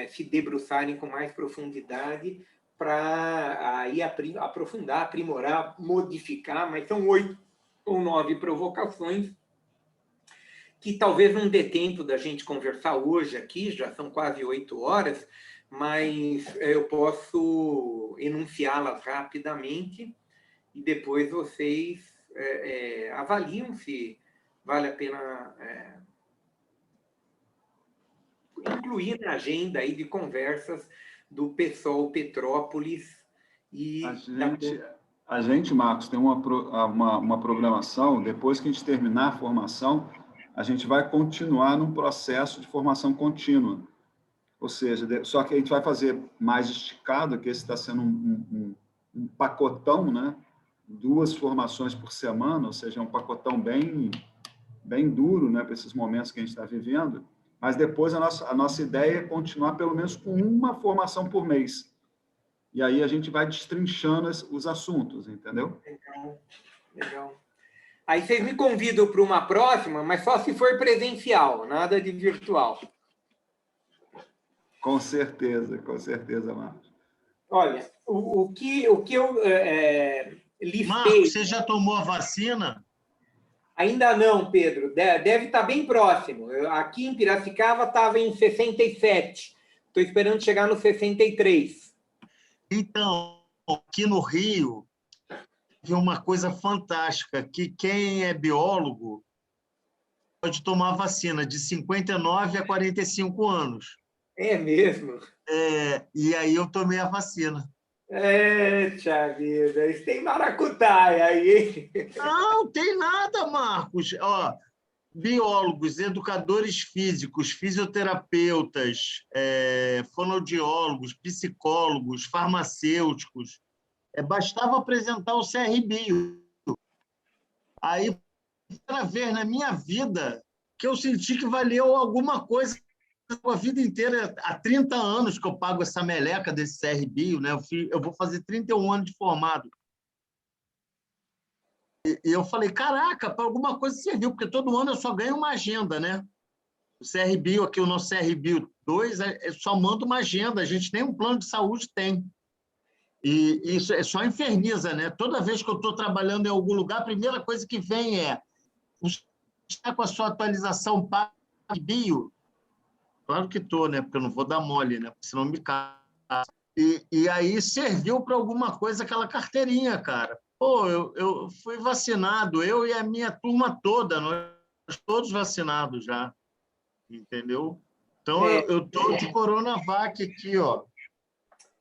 se debruçarem com mais profundidade, para aí aprofundar, aprimorar, modificar, mas são 8 ou 9 provocações que talvez não dê tempo da gente conversar hoje aqui, já são quase 8 horas, mas eu posso enunciá-las rapidamente e depois vocês avaliam se vale a pena incluir na agenda aí de conversas do PSOL Petrópolis. E a gente, Marcos, tem uma programação, depois que a gente terminar a formação, a gente vai continuar num processo de formação contínua. Ou seja, só que a gente vai fazer mais esticado, que esse está sendo um pacotão, né? 2 formações por semana, ou seja, um pacotão bem duro, né, para esses momentos que a gente está vivendo, mas depois a nossa ideia é continuar pelo menos com uma formação por mês. E aí a gente vai destrinchando os assuntos, entendeu? Legal, legal. Aí vocês me convidam para uma próxima, mas só se for presencial, nada de virtual. Com certeza, Marcos. Olha, o que eu listei... Marcos, você já tomou a vacina? Ainda não, Pedro. Deve estar bem próximo. Aqui em Piracicaba estava em 67. Estou esperando chegar no 63. Então, aqui no Rio, tem uma coisa fantástica, que quem é biólogo pode tomar vacina de 59 a 45 anos. É mesmo? E aí eu tomei a vacina. Tchau, vida. Isso tem maracutaia aí. Não, tem nada, Marcos. Ó, biólogos, educadores físicos, fisioterapeutas, fonoaudiólogos, psicólogos, farmacêuticos. Bastava apresentar o CRBio. Aí, primeira vez na minha vida que eu senti que valeu alguma coisa a vida inteira. Há 30 anos que eu pago essa meleca desse CRBio, né? Eu vou fazer 31 anos de formado. E eu falei, caraca, para alguma coisa serviu, porque todo ano eu só ganho uma agenda, né? O CRBio aqui, o nosso CRBio 2, só manda uma agenda, a gente nem um plano de saúde tem. E isso só inferniza, né? Toda vez que eu estou trabalhando em algum lugar, a primeira coisa que vem está com a sua atualização para bio? Claro que estou, né? Porque eu não vou dar mole, né? Porque senão me caso. E aí serviu para alguma coisa aquela carteirinha, cara. Pô, eu fui vacinado, eu e a minha turma toda, nós todos vacinados já, entendeu? Então, eu estou de Coronavac aqui, ó.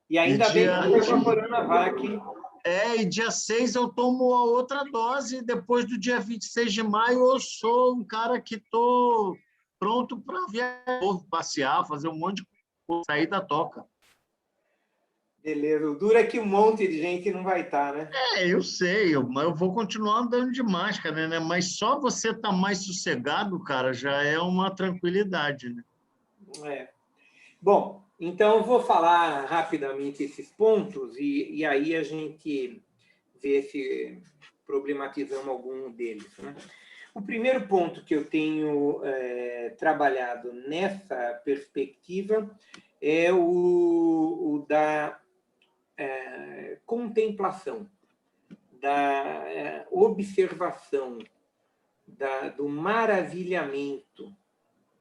E ainda bem que foi com a Coronavac. E dia 6 eu tomo a outra dose, e depois do dia 26 de maio eu sou um cara que estou pronto para viajar, passear, fazer um monte de coisa, sair da toca. Beleza. O duro é que um monte de gente não vai estar, né? Eu sei, mas eu vou continuar andando de máscara, né? Mas só você estar mais sossegado, cara, já é uma tranquilidade, né? Bom, então eu vou falar rapidamente esses pontos e aí a gente vê se problematizamos algum deles, né? O primeiro ponto que eu tenho trabalhado nessa perspectiva é o da contemplação, da observação, do maravilhamento,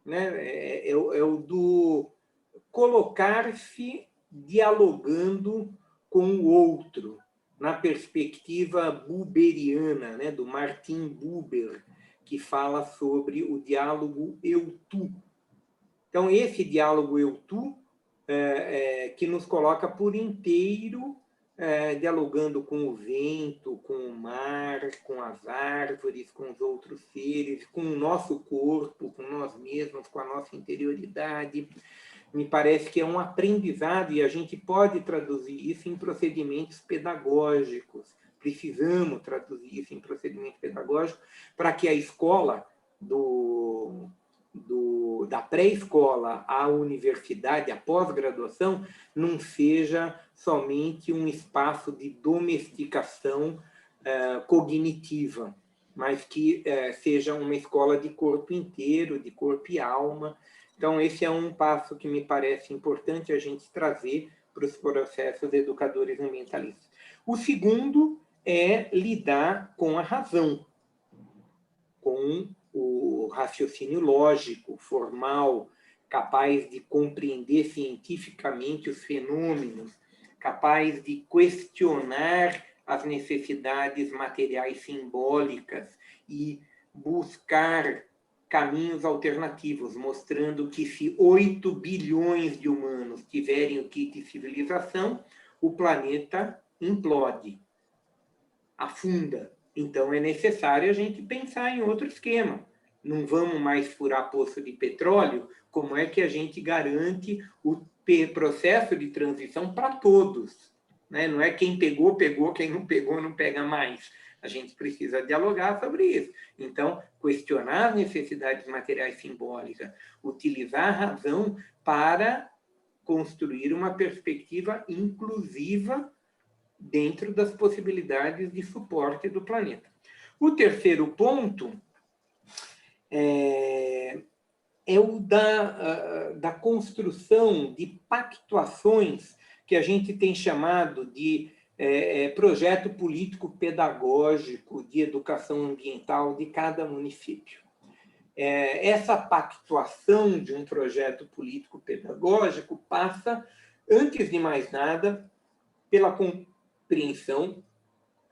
né? É o do colocar-se dialogando com o outro, na perspectiva buberiana, né? Do Martin Buber, que fala sobre o diálogo eu-tu. Então, esse diálogo eu-tu que nos coloca por inteiro dialogando com o vento, com o mar, com as árvores, com os outros seres, com o nosso corpo, com nós mesmos, com a nossa interioridade. Me parece que é um aprendizado e a gente pode traduzir isso em procedimentos pedagógicos. Precisamos traduzir isso em procedimento pedagógico para que a escola da pré-escola à universidade, à pós-graduação, não seja somente um espaço de domesticação cognitiva, mas que seja uma escola de corpo inteiro, de corpo e alma. Então, esse é um passo que me parece importante a gente trazer para os processos educadores ambientalistas. O segundo é lidar com a razão, com o raciocínio lógico, formal, capaz de compreender cientificamente os fenômenos, capaz de questionar as necessidades materiais simbólicas e buscar caminhos alternativos, mostrando que se 8 bilhões de humanos tiverem o kit civilização, o planeta implode, afunda. Então, é necessário a gente pensar em outro esquema. Não vamos mais furar poço de petróleo? Como é que a gente garante o processo de transição para todos? né? Não é quem pegou, pegou, quem não pegou, não pega mais. A gente precisa dialogar sobre isso. Então, questionar as necessidades materiais simbólicas, utilizar a razão para construir uma perspectiva inclusiva dentro das possibilidades de suporte do planeta. O terceiro ponto é o da construção de pactuações que a gente tem chamado de projeto político-pedagógico de educação ambiental de cada município. Essa pactuação de um projeto político-pedagógico passa, antes de mais nada, pela compreensão,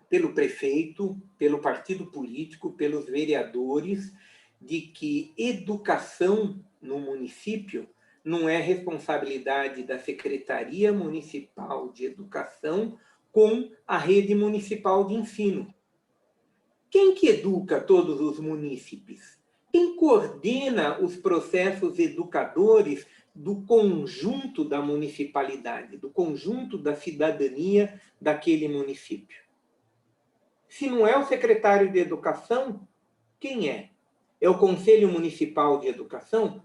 pelo prefeito, pelo partido político, pelos vereadores, de que educação no município não é responsabilidade da Secretaria Municipal de Educação com a rede municipal de ensino. Quem que educa todos os munícipes? Quem coordena os processos educadores do conjunto da municipalidade, do conjunto da cidadania daquele município? Se não é o secretário de Educação, quem é? É o Conselho Municipal de Educação?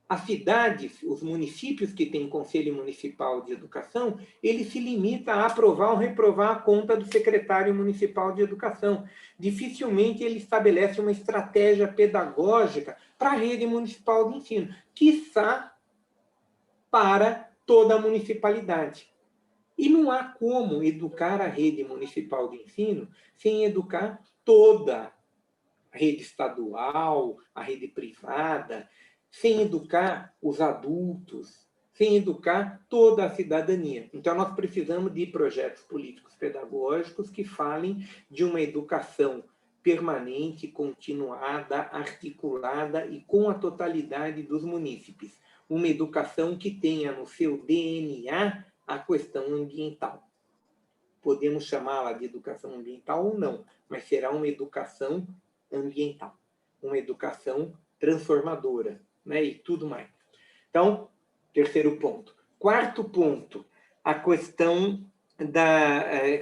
As cidades, os municípios que têm Conselho Municipal de Educação, ele se limita a aprovar ou reprovar a conta do secretário municipal de Educação. Dificilmente ele estabelece uma estratégia pedagógica para a rede municipal de ensino, quiçá para toda a municipalidade. E não há como educar a rede municipal de ensino sem educar toda a rede estadual, a rede privada, sem educar os adultos, sem educar toda a cidadania. Então, nós precisamos de projetos políticos pedagógicos que falem de uma educação permanente, continuada, articulada e com a totalidade dos munícipes. Uma educação que tenha no seu DNA a questão ambiental. Podemos chamá-la de educação ambiental ou não, mas será uma educação ambiental, uma educação transformadora, né, e tudo mais. Então, terceiro ponto. Quarto ponto, a questão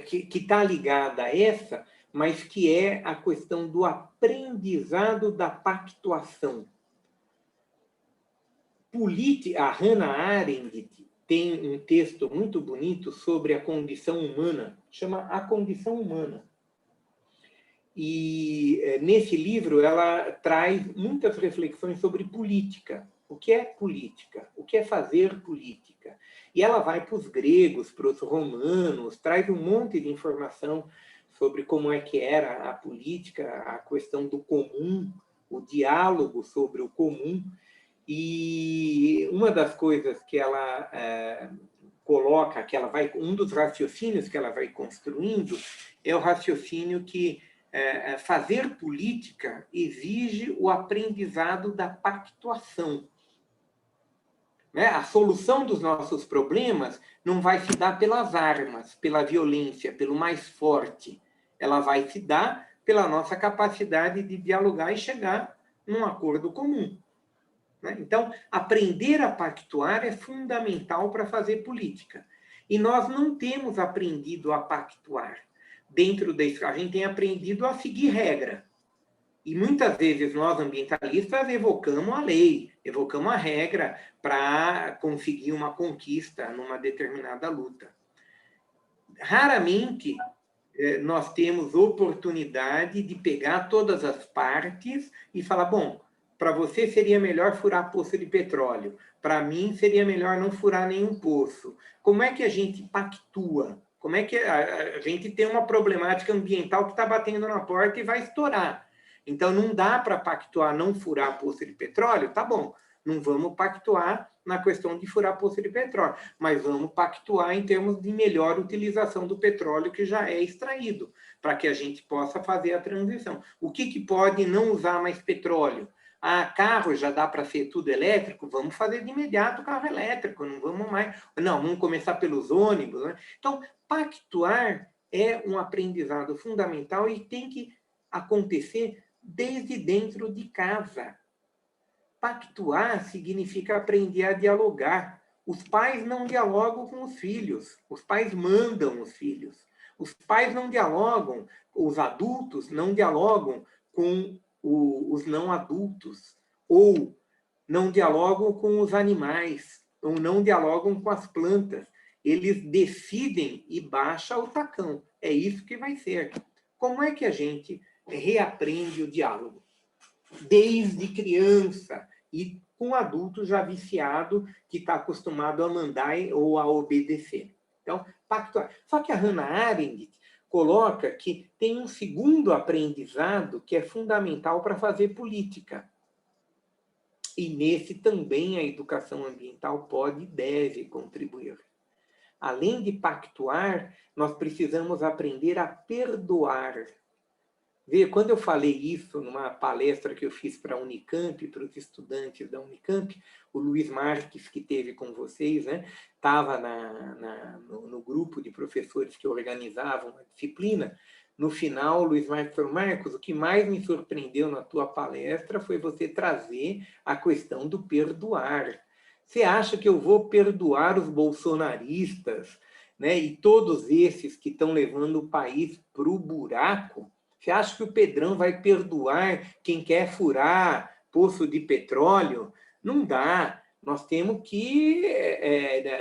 que está ligada a essa, mas que é a questão do aprendizado da pactuação. A Hannah Arendt tem um texto muito bonito sobre a condição humana, chama A Condição Humana. E nesse livro ela traz muitas reflexões sobre política. O que é política? O que é fazer política? E ela vai para os gregos, para os romanos, traz um monte de informação sobre como é que era a política, a questão do comum, o diálogo sobre o comum. E uma das coisas que ela coloca, um dos raciocínios que ela vai construindo, é o raciocínio que fazer política exige o aprendizado da pactuação. Né? A solução dos nossos problemas não vai se dar pelas armas, pela violência, pelo mais forte. Ela vai se dar pela nossa capacidade de dialogar e chegar num acordo comum. Né? Então, aprender a pactuar é fundamental para fazer política. E nós não temos aprendido a pactuar. A gente tem aprendido a seguir regra. E muitas vezes nós, ambientalistas, evocamos a lei, evocamos a regra para conseguir uma conquista numa determinada luta. Raramente nós temos oportunidade de pegar todas as partes e falar, bom, para você seria melhor furar poço de petróleo, para mim seria melhor não furar nenhum poço. Como é que a gente pactua? Como é que a gente tem uma problemática ambiental que está batendo na porta e vai estourar? Então, não dá para pactuar não furar poço de petróleo? Tá bom, não vamos pactuar na questão de furar poço de petróleo, mas vamos pactuar em termos de melhor utilização do petróleo que já é extraído, para que a gente possa fazer a transição. O que pode não usar mais petróleo? Carro já dá para ser tudo elétrico, vamos fazer de imediato carro elétrico, não vamos mais... Não, vamos começar pelos ônibus. Né? Então, pactuar é um aprendizado fundamental e tem que acontecer desde dentro de casa. Pactuar significa aprender a dialogar. Os pais não dialogam com os filhos, os pais mandam os filhos. Os pais não dialogam, os adultos não dialogam com os não adultos, ou não dialogam com os animais, ou não dialogam com as plantas. Eles decidem e baixa o tacão. É isso que vai ser. Como é que a gente reaprende o diálogo? Desde criança, e com um adulto já viciado, que está acostumado a mandar ou a obedecer. Então, pactuar. Só que a Hannah Arendt coloca que tem um segundo aprendizado que é fundamental para fazer política. E nesse também a educação ambiental pode e deve contribuir. Além de pactuar, nós precisamos aprender a perdoar. Vê, quando eu falei isso numa palestra que eu fiz para a Unicamp, para os estudantes da Unicamp, o Luiz Marques, que esteve com vocês, né, estava no grupo de professores que organizavam a disciplina. No final, o Luiz Marques falou: Marcos, o que mais me surpreendeu na tua palestra foi você trazer a questão do perdoar. Você acha que eu vou perdoar os bolsonaristas, né, e todos esses que estão levando o país para o buraco? Você acha que o Pedrão vai perdoar quem quer furar poço de petróleo? Não dá. Nós temos que...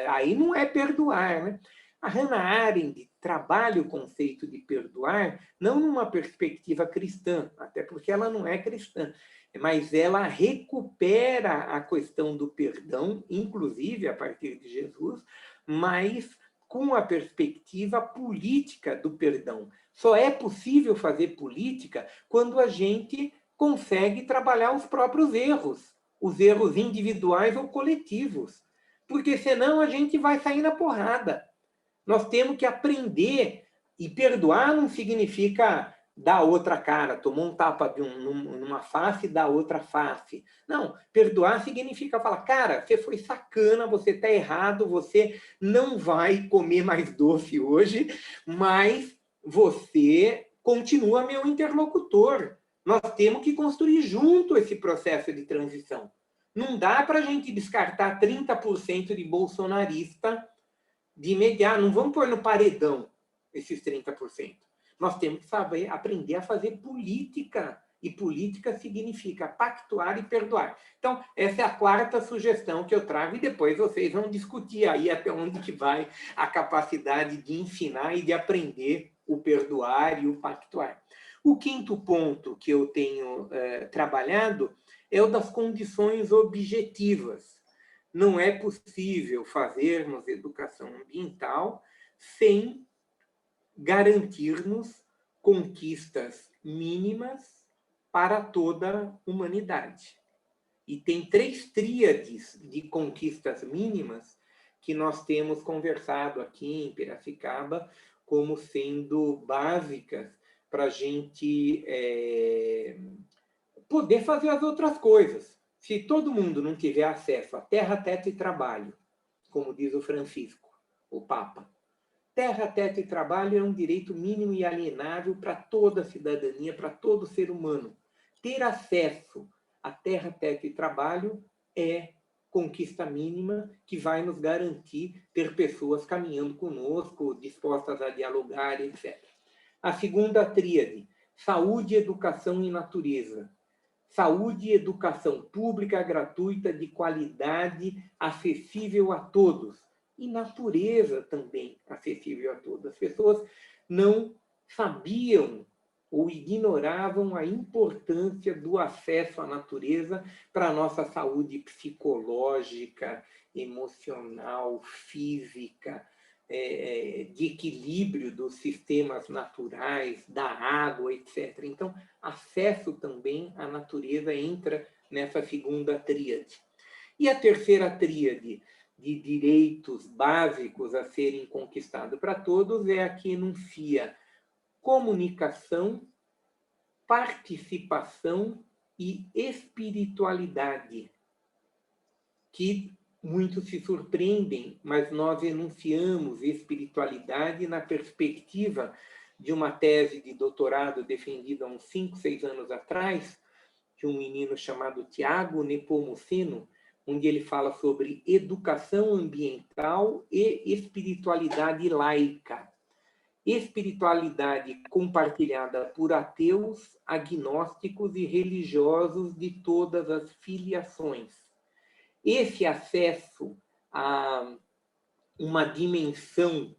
aí não é perdoar, né? A Hannah Arendt trabalha o conceito de perdoar não numa perspectiva cristã, até porque ela não é cristã, mas ela recupera a questão do perdão, inclusive a partir de Jesus, mas com a perspectiva política do perdão. Só é possível fazer política quando a gente consegue trabalhar os próprios erros, os erros individuais ou coletivos, porque senão a gente vai sair na porrada. Nós temos que aprender, e perdoar não significa dar outra cara, tomou um tapa numa face e dar outra face. Não, perdoar significa falar: cara, você foi sacana, você está errado, você não vai comer mais doce hoje, mas você continua meu interlocutor. Nós temos que construir junto esse processo de transição. Não dá para a gente descartar 30% de bolsonarista de imediato. Não vamos pôr no paredão esses 30%. Nós temos que saber, aprender a fazer política. E política significa pactuar e perdoar. Então, essa é a quarta sugestão que eu trago, e depois vocês vão discutir aí até onde que vai a capacidade de ensinar e de aprender o perdoar e o pactuar. O quinto ponto que eu tenho trabalhado é o das condições objetivas. Não é possível fazermos educação ambiental sem garantirmos conquistas mínimas para toda a humanidade. E tem 3 tríades de conquistas mínimas que nós temos conversado aqui em Piracicaba como sendo básicas para a gente poder fazer as outras coisas. Se todo mundo não tiver acesso a terra, teto e trabalho, como diz o Francisco, o Papa, terra, teto e trabalho é um direito mínimo e alienável para toda a cidadania, para todo ser humano. Ter acesso a terra, teto e trabalho é conquista mínima que vai nos garantir ter pessoas caminhando conosco, dispostas a dialogar, etc. A segunda tríade: saúde, educação e natureza. Saúde e educação pública, gratuita, de qualidade, acessível a todos. E natureza também acessível a todos. As pessoas não sabiam ou ignoravam a importância do acesso à natureza para a nossa saúde psicológica, emocional, física, de equilíbrio dos sistemas naturais, da água, etc. Então, acesso também à natureza entra nessa segunda tríade. E a terceira tríade de direitos básicos a serem conquistados para todos é a que enuncia comunicação, participação e espiritualidade, que muitos se surpreendem, mas nós enunciamos espiritualidade na perspectiva de uma tese de doutorado defendida há uns 5, 6 anos atrás, de um menino chamado Tiago Nepomuceno, onde ele fala sobre educação ambiental e espiritualidade laica. Espiritualidade compartilhada por ateus, agnósticos e religiosos de todas as filiações. Esse acesso a uma dimensão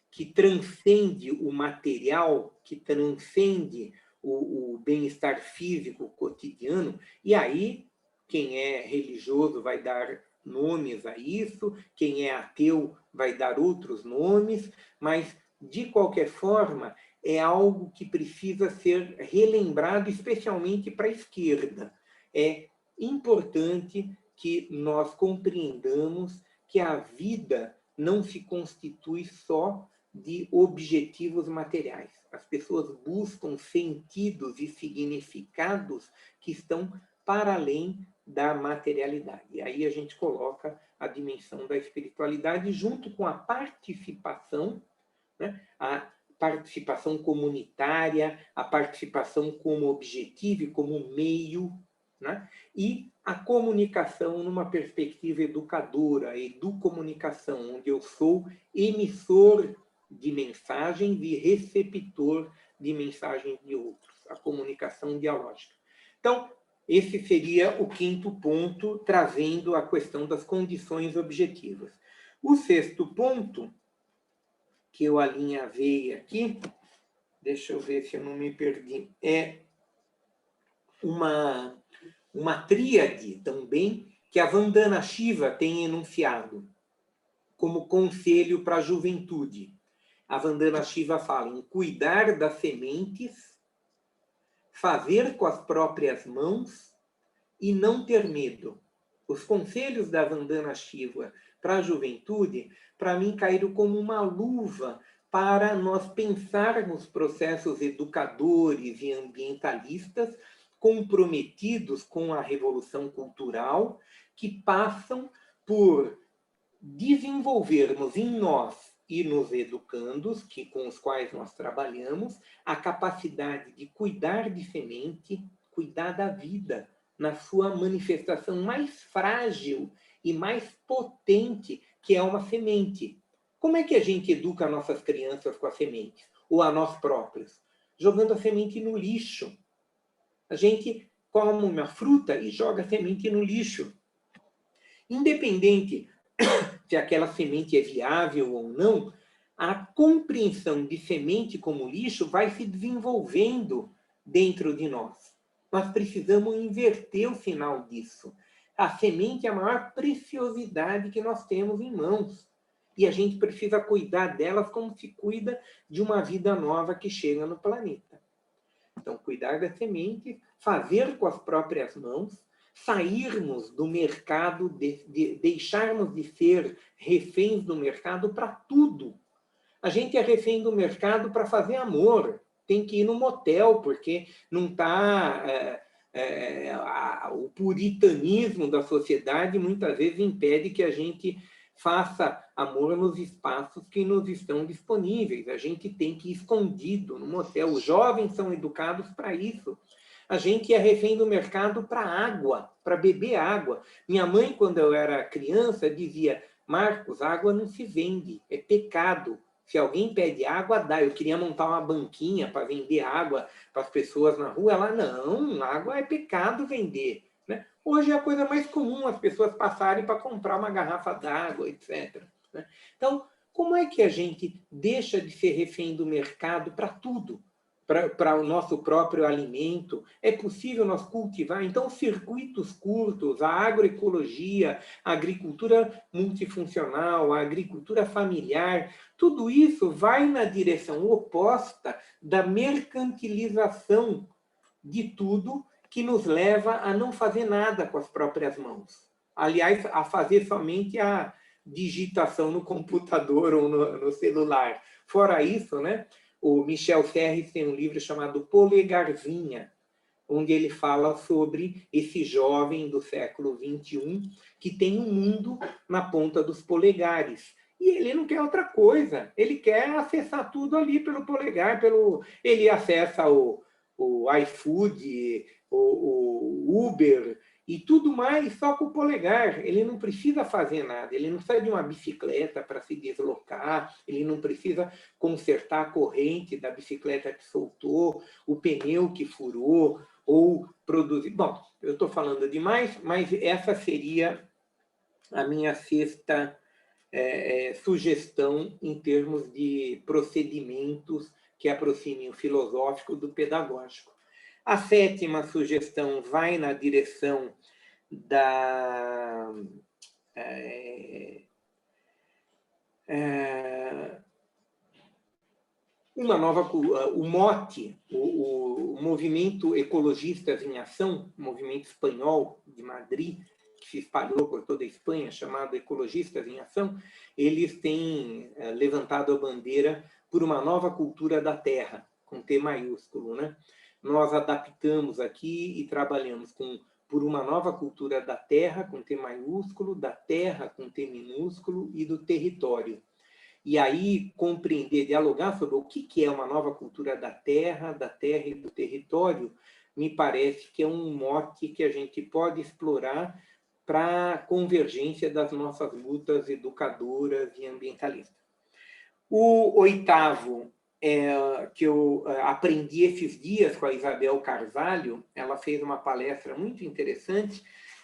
que transcende o material, que transcende o bem-estar físico cotidiano, e aí quem é religioso vai dar nomes a isso, quem é ateu vai dar outros nomes, mas, de qualquer forma, é algo que precisa ser relembrado, especialmente para a esquerda. É importante que nós compreendamos que a vida não se constitui só de objetivos materiais. As pessoas buscam sentidos e significados que estão para além da materialidade. E aí a gente coloca a dimensão da espiritualidade junto com a participação, né? A participação comunitária, a participação como objetivo e como meio, né? E a comunicação numa perspectiva educadora, educomunicação, onde eu sou emissor de mensagens e receptor de mensagens de outros, a comunicação dialógica. Então, esse seria o quinto ponto, trazendo a questão das condições objetivas. O sexto ponto, que eu alinhavei aqui, deixa eu ver se eu não me perdi, é uma tríade também que a Vandana Shiva tem enunciado como conselho para a juventude. A Vandana Shiva fala em cuidar das sementes, fazer com as próprias mãos e não ter medo. Os conselhos da Vandana Shiva para a juventude, para mim, caíram como uma luva para nós pensarmos processos educadores e ambientalistas comprometidos com a revolução cultural, que passam por desenvolvermos em nós e nos educandos, com os quais nós trabalhamos, a capacidade de cuidar de semente, cuidar da vida, na sua manifestação mais frágil e mais potente, que é uma semente. Como é que a gente educa nossas crianças com as sementes? Ou a nós próprios? Jogando a semente no lixo. A gente come uma fruta e joga a semente no lixo. Independente se aquela semente é viável ou não, a compreensão de semente como lixo vai se desenvolvendo dentro de nós. Nós precisamos inverter o sinal disso. A semente é a maior preciosidade que nós temos em mãos. E a gente precisa cuidar delas como se cuida de uma vida nova que chega no planeta. Então, cuidar da semente, fazer com as próprias mãos, sairmos do mercado, deixarmos de ser reféns do mercado para tudo. A gente é refém do mercado para fazer amor. Tem que ir no motel, porque não está... o puritanismo da sociedade muitas vezes impede que a gente faça amor nos espaços que nos estão disponíveis. A gente tem que ir escondido no motel. Os jovens são educados para isso. A gente é refém do mercado para água, para beber água. Minha mãe, quando eu era criança, dizia: Marcos, água não se vende, é pecado. Se alguém pede água, dá. Eu queria montar uma banquinha para vender água para as pessoas na rua. Ela, não, água é pecado vender. Né? Hoje é a coisa mais comum as pessoas passarem para comprar uma garrafa d'água, etc. Né? Então, como é que a gente deixa de ser refém do mercado para tudo? Para o nosso próprio alimento, é possível nós cultivar. Então, circuitos curtos, a agroecologia, a agricultura multifuncional, a agricultura familiar, tudo isso vai na direção oposta da mercantilização de tudo, que nos leva a não fazer nada com as próprias mãos. Aliás, a fazer somente a digitação no computador ou no celular. Fora isso, né? O Michel Serres tem um livro chamado Polegarzinha, onde ele fala sobre esse jovem do século XXI que tem um mundo na ponta dos polegares. E ele não quer outra coisa. Ele quer acessar tudo ali pelo polegar. Ele acessa o iFood, o Uber, E tudo mais só com o polegar. Ele não precisa fazer nada. Ele não precisa de uma bicicleta para se deslocar. Ele não precisa consertar a corrente da bicicleta que soltou, o pneu que furou, ou produzir... Bom, eu estou falando demais, mas essa seria a minha sexta sugestão em termos de procedimentos que aproximem o filosófico do pedagógico. A sétima sugestão vai na direção da uma nova, o mote, o movimento Ecologistas em Ação, movimento espanhol de Madrid, que se espalhou por toda a Espanha, chamado Ecologistas em Ação, eles têm levantado a bandeira por uma nova cultura da terra, com T maiúsculo, né? Nós adaptamos aqui e trabalhamos por uma nova cultura da terra, com T maiúsculo, da terra, com T minúsculo, e do território. E aí compreender, dialogar sobre o que é uma nova cultura da terra e do território, me parece que é um mote que a gente pode explorar para a convergência das nossas lutas educadoras e ambientalistas. O oitavo, que eu aprendi esses dias com a Isabel Carvalho, ela fez uma palestra muito interessante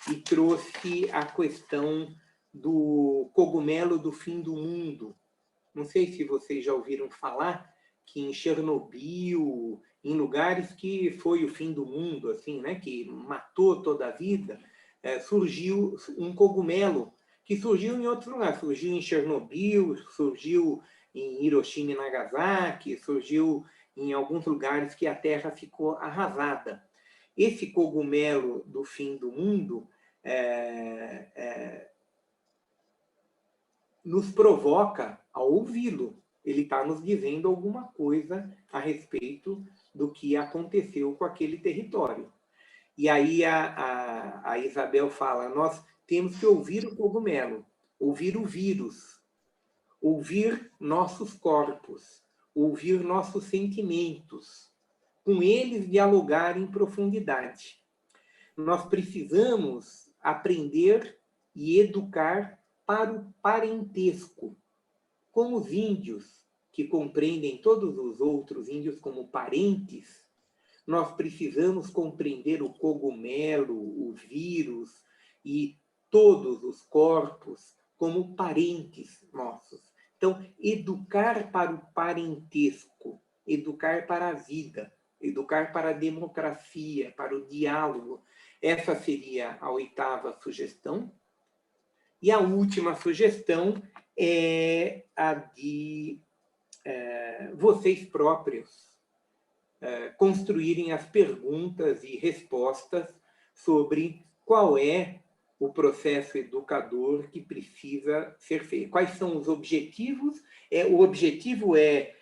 e trouxe a questão do cogumelo do fim do mundo. Não sei se vocês já ouviram falar que em Chernobyl, em lugares que foi o fim do mundo, assim, né, que matou toda a vida, surgiu um cogumelo que surgiu em outros lugares. Surgiu em Chernobyl, surgiu em Hiroshima e Nagasaki, surgiu em alguns lugares que a Terra ficou arrasada. Esse cogumelo do fim do mundo nos provoca a ouvi-lo. Ele está nos dizendo alguma coisa a respeito do que aconteceu com aquele território. E aí a Isabel fala, nós temos que ouvir o cogumelo, ouvir o vírus, ouvir nossos corpos, ouvir nossos sentimentos, com eles dialogar em profundidade. Nós precisamos aprender e educar para o parentesco, como os índios, que compreendem todos os outros índios como parentes. Nós precisamos compreender o cogumelo, o vírus e todos os corpos como parentes nossos. Então, educar para o parentesco, educar para a vida, educar para a democracia, para o diálogo. Essa seria a oitava sugestão. E a última sugestão é a de vocês próprios construírem as perguntas e respostas sobre qual é o processo educador que precisa ser feito. Quais são os objetivos? O objetivo é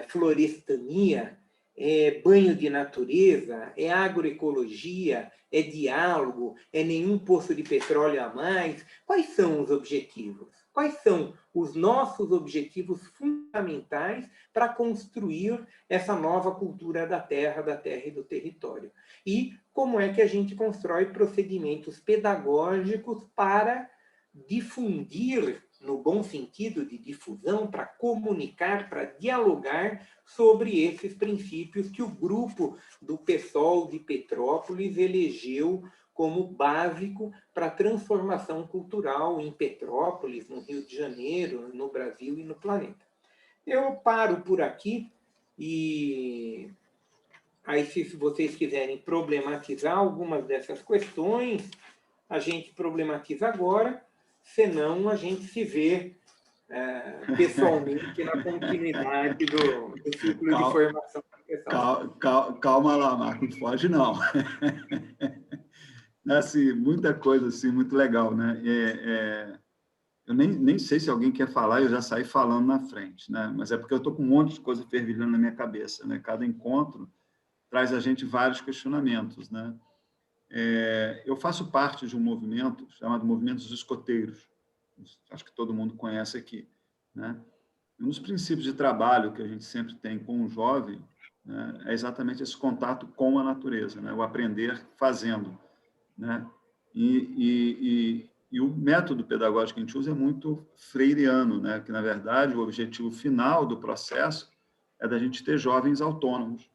florestania, é banho de natureza, é agroecologia, é diálogo, é nenhum poço de petróleo a mais. Quais são os objetivos? Quais são os nossos objetivos fundamentais para construir essa nova cultura da terra e do território? E como é que a gente constrói procedimentos pedagógicos para difundir, no bom sentido de difusão, para comunicar, para dialogar sobre esses princípios que o grupo do PSOL de Petrópolis elegeu como básico para a transformação cultural em Petrópolis, no Rio de Janeiro, no Brasil e no planeta. Eu paro por aqui e aí, se vocês quiserem problematizar algumas dessas questões, a gente problematiza agora, senão a gente se vê pessoalmente na continuidade do ciclo de formação profissional. Calma lá, Marcos, não foge não. Assim, muita coisa assim, muito legal, né? Eu nem sei se alguém quer falar, eu já saí falando na frente, né? Mas é porque eu estou com um monte de coisa fervilhando na minha cabeça, né? Cada encontro traz a gente vários questionamentos, né? Eu faço parte de um movimento chamado Movimento dos Escoteiros, acho que todo mundo conhece aqui, né? Um dos princípios de trabalho que a gente sempre tem com o jovem, né, é exatamente esse contato com a natureza, né? O aprender fazendo, né? E o método pedagógico que a gente usa é muito freireano, né? Que, na verdade, o objetivo final do processo é da gente ter jovens autônomos,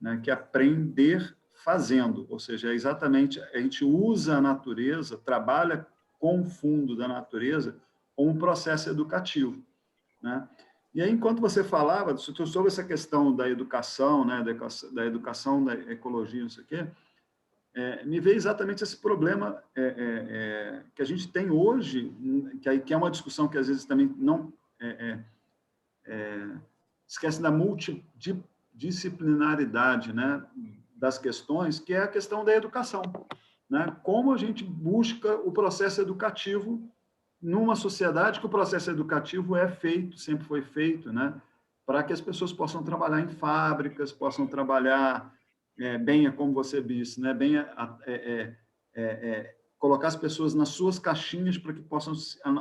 né? Que aprender fazendo, ou seja, é exatamente, a gente usa a natureza, trabalha com o fundo da natureza como um processo educativo, né? E aí, enquanto você falava sobre essa questão da educação, né? Da educação, da ecologia, não sei o quê, me veio exatamente esse problema que a gente tem hoje, que é uma discussão que às vezes também não esquece da multidisciplinaridade, né, das questões, que é a questão da educação, né? Como a gente busca o processo educativo numa sociedade que o processo educativo é feito, sempre foi feito, né, para que as pessoas possam trabalhar em fábricas, possam trabalhar bem, como você disse, né, bem colocar as pessoas nas suas caixinhas para que possam,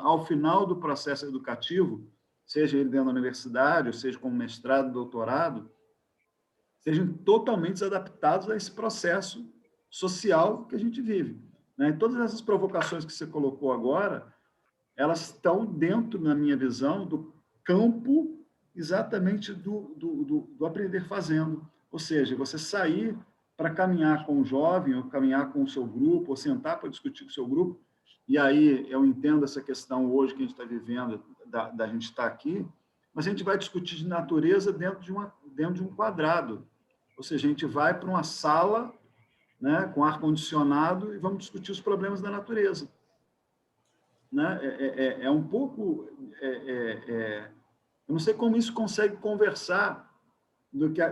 ao final do processo educativo, seja ele dentro da universidade, ou seja com mestrado, doutorado, sejam totalmente adaptados a esse processo social que a gente vive, né? E todas essas provocações que você colocou agora, elas estão dentro, na minha visão, do campo exatamente do aprender fazendo. Ou seja, você sair para caminhar com o jovem, ou caminhar com o seu grupo, ou sentar para discutir com o seu grupo. E aí eu entendo essa questão hoje que a gente está vivendo, da gente estar aqui, mas a gente vai discutir de natureza dentro de um quadrado. Ou seja, a gente vai para uma sala, né, com ar-condicionado e vamos discutir os problemas da natureza. Né? Um pouco... eu não sei como isso consegue conversar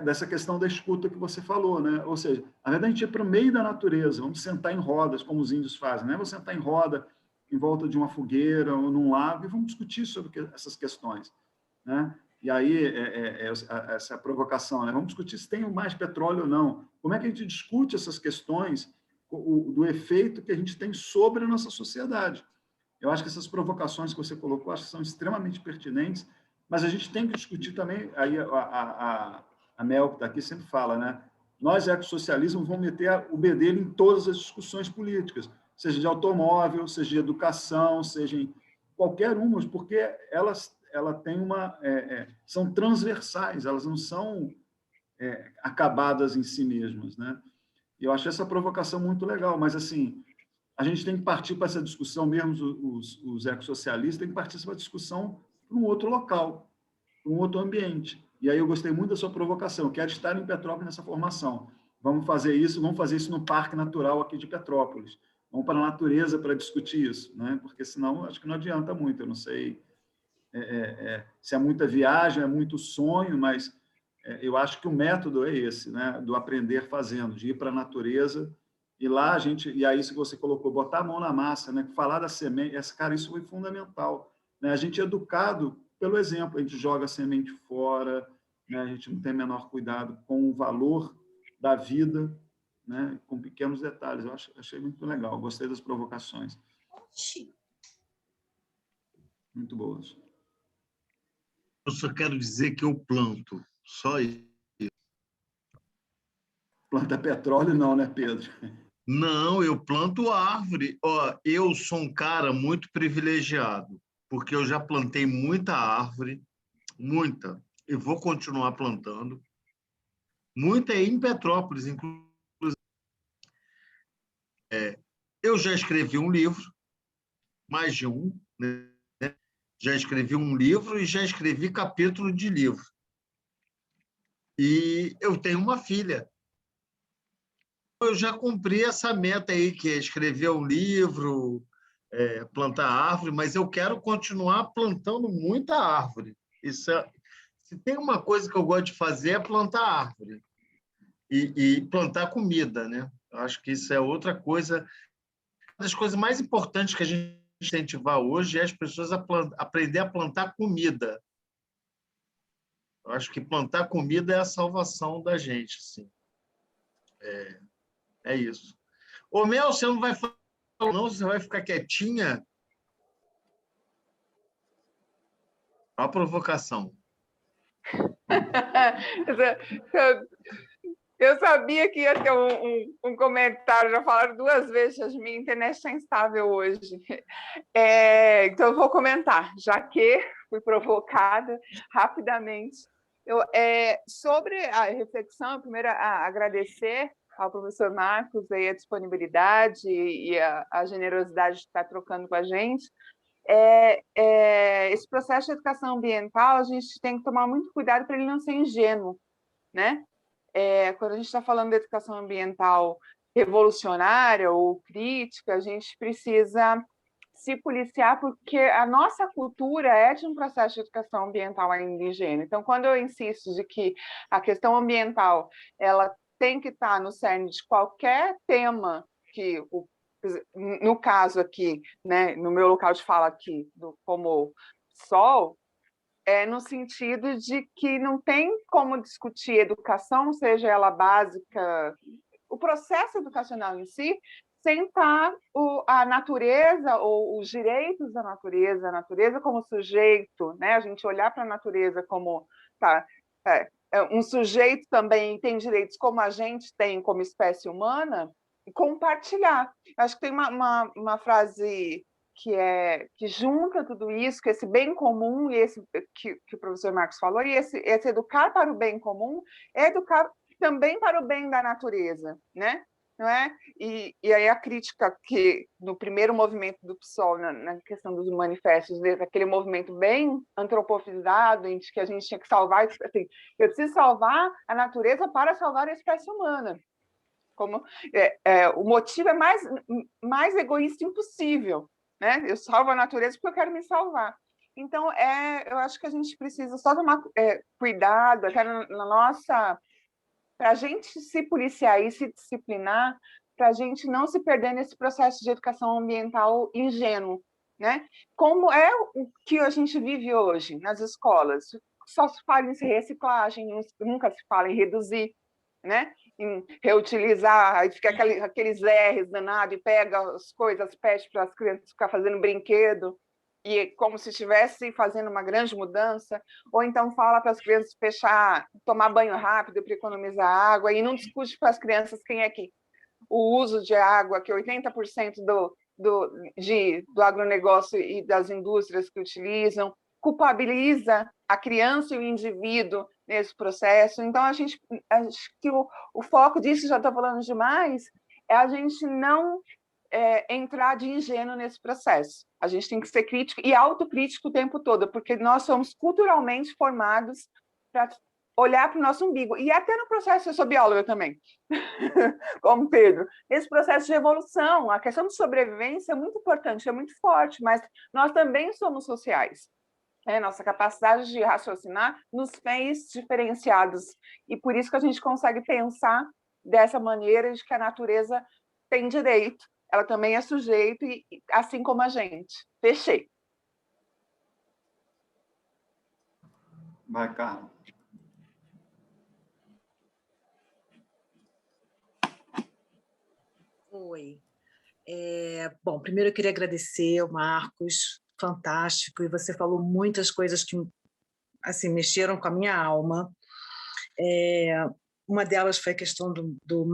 dessa questão da escuta que você falou, né? Ou seja, na verdade, a gente ir para o meio da natureza, vamos sentar em rodas, como os índios fazem, né? Vamos sentar em roda, em volta de uma fogueira ou num lago, e vamos discutir sobre essas questões, né? E aí, essa provocação, né? Vamos discutir se tem mais petróleo ou não. Como é que a gente discute essas questões do efeito que a gente tem sobre a nossa sociedade? Eu acho que essas provocações que você colocou, acho que são extremamente pertinentes, mas a gente tem que discutir também, aí a Mel, que está aqui, sempre fala, né? Nós, ecossocialismo, vamos meter o bedelho em todas as discussões políticas, seja de automóvel, seja de educação, seja em qualquer uma, porque ela tem são transversais, elas não são acabadas em si mesmas, né? E eu achei essa provocação muito legal, mas, assim, a gente tem que partir para essa discussão, mesmo os ecossocialistas, tem que partir para a discussão para um outro local, para um outro ambiente. E aí eu gostei muito da sua provocação, quero estar em Petrópolis nessa formação. Vamos fazer isso no Parque Natural aqui de Petrópolis. Vamos para a natureza para discutir isso, né? Porque senão acho que não adianta muito, eu não sei se é muita viagem, é muito sonho, mas eu acho que o método é esse, né? Do aprender fazendo, de ir para a natureza. E lá a gente, e aí isso que você colocou, botar a mão na massa, né? Falar da semente, cara, isso foi fundamental, né? A gente é educado pelo exemplo, a gente joga a semente fora, né? A gente não tem menor cuidado com o valor da vida, né? Com pequenos detalhes. Eu achei muito legal, gostei das provocações. Muito boas. Eu só quero dizer que eu planto, só isso. Planta petróleo não, né, Pedro? Não, eu planto árvore. Ó, eu sou um cara muito privilegiado, porque eu já plantei muita árvore, muita, e vou continuar plantando. Muita em Petrópolis, inclusive. Eu já escrevi um livro, mais de um, né? Já escrevi um livro e já escrevi capítulo de livro. E eu tenho uma filha. Eu já cumpri essa meta aí, que é escrever um livro, plantar árvore, mas eu quero continuar plantando muita árvore. Se tem uma coisa que eu gosto de fazer é plantar árvore e plantar comida, né? Eu acho que isso é outra coisa. Uma das coisas mais importantes que a gente incentivar hoje é as pessoas aprender a plantar comida. Eu acho que plantar comida é a salvação da gente, assim. É isso. Ô, Mel, você não vai falar, não? Você vai ficar quietinha? Olha a provocação. Eu sabia que ia ter um comentário, já falaram 2 vezes, a minha internet está instável hoje. Então, eu vou comentar, já que fui provocada rapidamente. Sobre a reflexão, primeiro, agradecer ao professor Marcos aí a disponibilidade e a generosidade de estar trocando com a gente. Esse processo de educação ambiental, a gente tem que tomar muito cuidado para ele não ser ingênuo, né? Quando a gente está falando de educação ambiental revolucionária ou crítica, a gente precisa se policiar, porque a nossa cultura é de um processo de educação ambiental ainda ingênuo. Então, quando eu insisto de que a questão ambiental ela tem que estar no cerne de qualquer tema que, no caso aqui, né, no meu local de fala aqui, como Sol, no sentido de que não tem como discutir educação, seja ela básica, o processo educacional em si, sem estar a natureza ou os direitos da natureza, a natureza como sujeito, né? A gente olhar para a natureza como um sujeito também tem direitos como a gente tem como espécie humana, e compartilhar. Acho que tem uma frase que junta tudo isso, que esse bem comum, e esse que o professor Marcos falou, e esse educar para o bem comum é educar também para o bem da natureza, né? Não é? E aí a crítica que no primeiro movimento do PSOL, na questão dos manifestos, aquele movimento bem antropofizado, em que a gente tinha que salvar, assim, eu preciso salvar a natureza para salvar a espécie humana. Como o motivo é mais egoísta impossível, né? Eu salvo a natureza porque eu quero me salvar. Então, eu acho que a gente precisa só tomar cuidado, até na nossa... para a gente se policiar e se disciplinar, para a gente não se perder nesse processo de educação ambiental ingênuo, né? Como é o que a gente vive hoje nas escolas. Só se fala em reciclagem, nunca se fala em reduzir, né? Em reutilizar, aí fica aqueles R's danado e pega as coisas, pede para as crianças ficar fazendo brinquedo, e como se estivesse fazendo uma grande mudança, ou então fala para as crianças tomar banho rápido para economizar água, e não discute para as crianças quem é que o uso de água, que 80% do agronegócio e das indústrias que utilizam, culpabiliza a criança e o indivíduo nesse processo. Então, acho que o foco disso, já estou falando demais, é a gente não entrar de ingênuo nesse processo. A gente tem que ser crítico e autocrítico o tempo todo, porque nós somos culturalmente formados para olhar para o nosso umbigo. E até no processo, eu sou bióloga também, como Pedro. Esse processo de evolução, a questão de sobrevivência é muito importante, é muito forte, mas nós também somos sociais. Nossa capacidade de raciocinar nos fez diferenciados. E por isso que a gente consegue pensar dessa maneira, de que a natureza tem direito, ela também é sujeito, assim como a gente. Fechei. Vai, Carla. Oi. Bom, primeiro eu queria agradecer ao Marcos, fantástico, e você falou muitas coisas que assim, mexeram com a minha alma. Uma delas foi a questão do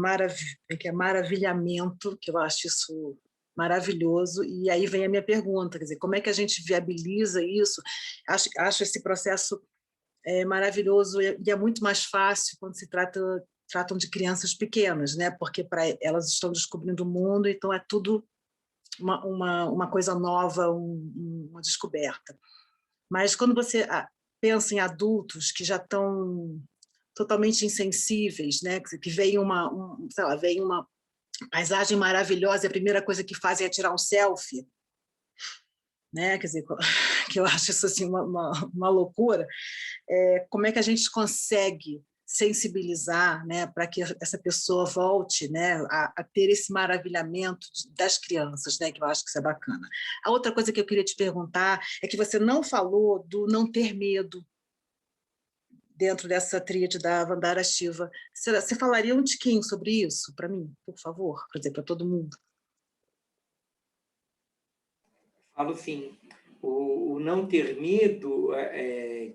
maravilhamento, que eu acho isso maravilhoso, e aí vem a minha pergunta, quer dizer, como é que a gente viabiliza isso? Acho esse processo maravilhoso, e é muito mais fácil quando se tratam de crianças pequenas, né? Porque elas estão descobrindo o mundo, então é tudo uma coisa nova, uma descoberta. Mas quando você pensa em adultos que já estão totalmente insensíveis, né? Que vem vem uma paisagem maravilhosa e a primeira coisa que fazem é tirar um selfie, né? Quer dizer, que eu acho isso assim uma loucura. Como é que a gente consegue sensibilizar, né, para que essa pessoa volte, né, a ter esse maravilhamento das crianças, né, que eu acho que isso é bacana. A outra coisa que eu queria te perguntar é que você não falou do não ter medo dentro dessa tríade da Vandara Shiva. Você falaria um tiquinho sobre isso para mim, por favor? Quer dizer, para todo mundo. Falo sim. O não ter medo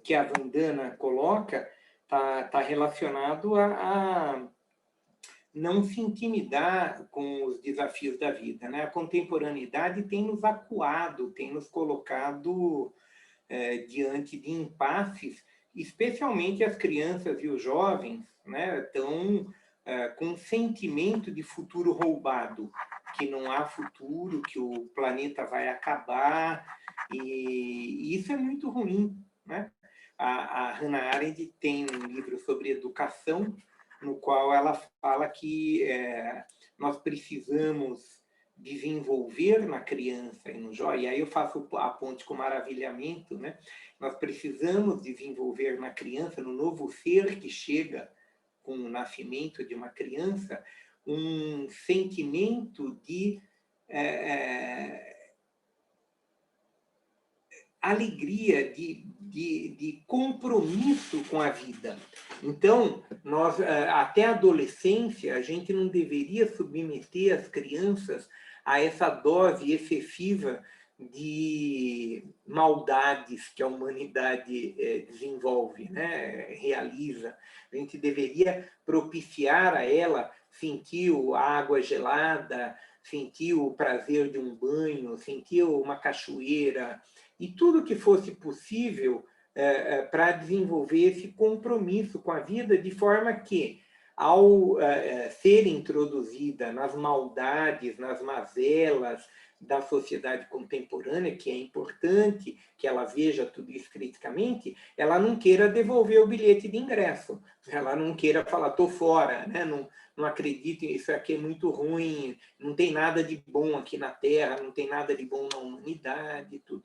que a Vandana coloca está relacionado não se intimidar com os desafios da vida, né? A contemporaneidade tem nos acuado, tem nos colocado diante de impasses, especialmente as crianças e os jovens, né? Estão com um sentimento de futuro roubado, que não há futuro, que o planeta vai acabar, e isso é muito ruim, né? A Hannah Arendt tem um livro sobre educação, no qual ela fala que nós precisamos desenvolver na criança e no jovem, e aí eu faço a ponte com maravilhamento, né? Nós precisamos desenvolver na criança, no novo ser que chega com o nascimento de uma criança, um sentimento de alegria, de compromisso com a vida. Então, nós, até a adolescência, a gente não deveria submeter as crianças a essa dose excessiva de maldades que a humanidade desenvolve, né? Realiza. A gente deveria propiciar a ela sentir a água gelada, sentir o prazer de um banho, sentir uma cachoeira, e tudo que fosse possível para desenvolver esse compromisso com a vida, de forma que, ao ser introduzida nas maldades, nas mazelas da sociedade contemporânea, que é importante que ela veja tudo isso criticamente, ela não queira devolver o bilhete de ingresso, ela não queira falar, estou fora, né? Não acredito, isso aqui é muito ruim, não tem nada de bom aqui na Terra, não tem nada de bom na humanidade, tudo.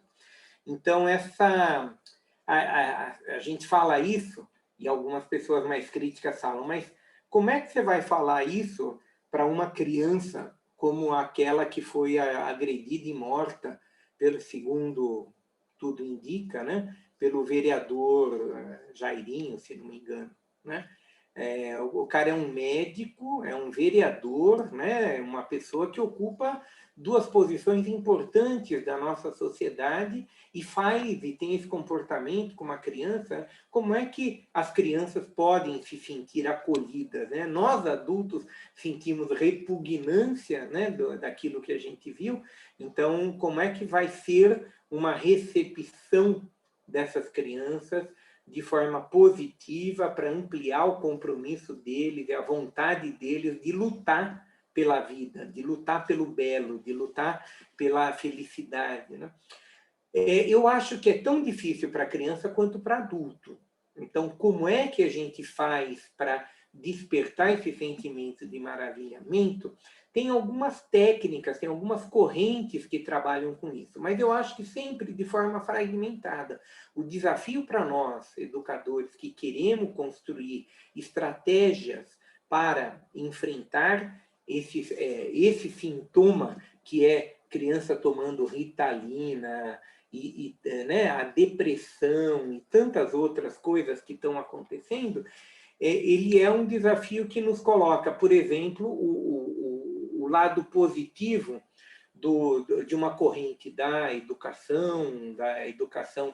Então, a gente fala isso, e algumas pessoas mais críticas falam, mas como é que você vai falar isso para uma criança como aquela que foi agredida e morta, segundo tudo indica, né? Pelo vereador Jairinho, se não me engano, né? O cara é um médico, é um vereador, né? Uma pessoa que ocupa duas posições importantes da nossa sociedade e tem esse comportamento com uma criança. Como é que as crianças podem se sentir acolhidas, né? Nós, adultos, sentimos repugnância, né, daquilo que a gente viu. Então, como é que vai ser uma recepção dessas crianças de forma positiva para ampliar o compromisso deles e a vontade deles de lutar pela vida, de lutar pelo belo, de lutar pela felicidade, né? Eu acho que é tão difícil para a criança quanto para adulto. Então, como é que a gente faz para despertar esse sentimento de maravilhamento? Tem algumas técnicas, tem algumas correntes que trabalham com isso, mas eu acho que sempre de forma fragmentada. O desafio para nós, educadores, que queremos construir estratégias para enfrentar esse sintoma que é criança tomando Ritalina, né, a depressão e tantas outras coisas que estão acontecendo, ele é um desafio que nos coloca, por exemplo, o lado positivo de uma corrente da educação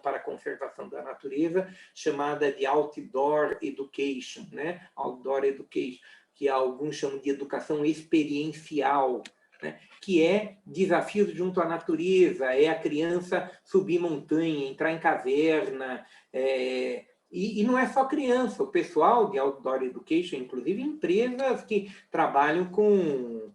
para a conservação da natureza, chamada de Outdoor Education, né? Outdoor Education, que alguns chamam de educação experiencial, né? Que é desafios junto à natureza, é a criança subir montanha, entrar em caverna, e não é só criança, o pessoal de Outdoor Education, inclusive empresas que trabalham com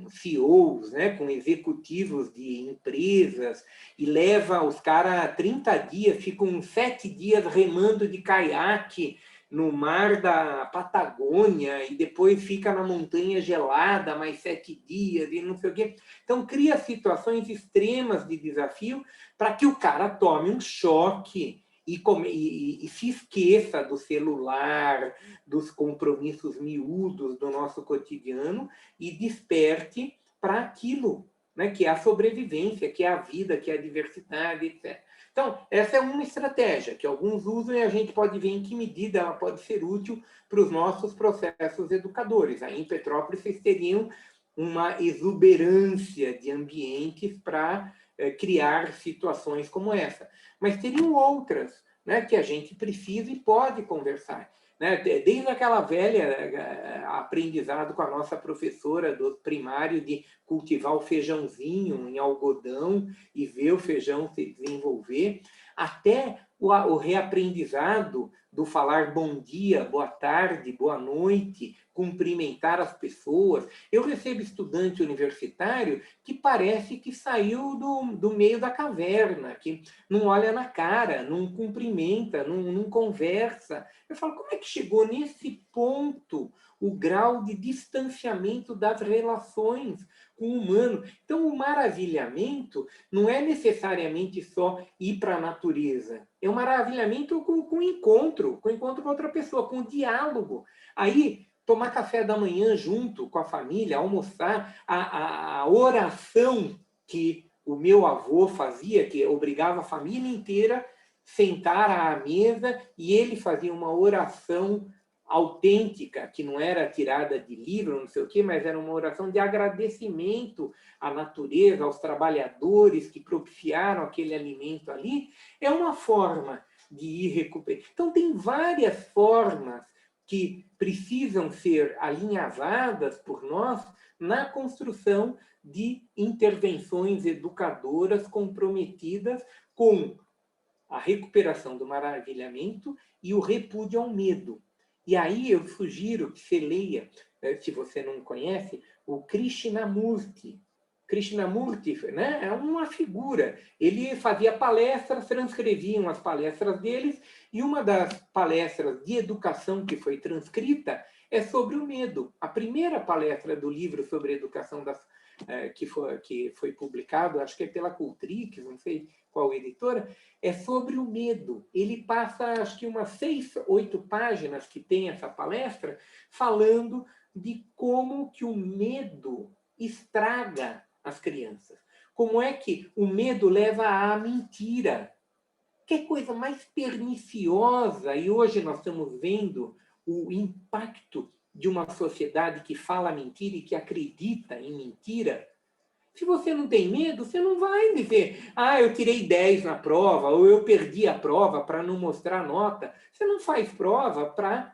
CEOs, né, com executivos de empresas, e leva os caras 30 dias, ficam 7 dias remando de caiaque no mar da Patagônia, e depois fica na montanha gelada mais 7 dias, e não sei o quê. Então, cria situações extremas de desafio para que o cara tome um choque e se esqueça do celular, dos compromissos miúdos do nosso cotidiano e desperte para aquilo, né, que é a sobrevivência, que é a vida, que é a diversidade, etc. Então, essa é uma estratégia que alguns usam e a gente pode ver em que medida ela pode ser útil para os nossos processos educadores. Aí, em Petrópolis, vocês teriam uma exuberância de ambientes para criar situações como essa. Mas teriam outras, né, que a gente precisa e pode conversar. né? Desde aquela velha aprendizado com a nossa professora do primário de cultivar o feijãozinho em algodão e ver o feijão se desenvolver, até o reaprendizado do falar bom dia, boa tarde, boa noite, cumprimentar as pessoas. Eu recebo estudante universitário que parece que saiu do meio da caverna, que não olha na cara, não cumprimenta, não conversa. Eu falo, como é que chegou nesse ponto o grau de distanciamento das relações com o humano? Então, o maravilhamento não é necessariamente só ir para a natureza. É um maravilhamento com o encontro com outra pessoa, com o diálogo. Aí, tomar café da manhã junto com a família, almoçar, a oração que o meu avô fazia, que obrigava a família inteira a sentar à mesa, e ele fazia uma oração autêntica, que não era tirada de livro, não sei o quê, mas era uma oração de agradecimento à natureza, aos trabalhadores que propiciaram aquele alimento ali, é uma forma de ir recuperando. Então, tem várias formas que precisam ser alinhavadas por nós na construção de intervenções educadoras comprometidas com a recuperação do maravilhamento e o repúdio ao medo. E aí eu sugiro que você leia, se você não conhece, o Krishnamurti. Krishnamurti, né, é uma figura. Ele fazia palestras, transcreviam as palestras deles, e uma das palestras de educação que foi transcrita é sobre o medo. A primeira palestra do livro sobre educação que foi publicado, acho que é pela Cultrix, não sei qual editora, é sobre o medo. Ele passa, acho que umas 6, 8 páginas que tem essa palestra, falando de como que o medo estraga as crianças. Como é que o medo leva à mentira. Que coisa mais perniciosa, e hoje nós estamos vendo o impacto de uma sociedade que fala mentira e que acredita em mentira. Se você não tem medo, você não vai dizer, eu tirei 10 na prova, ou eu perdi a prova para não mostrar nota. Você não faz prova para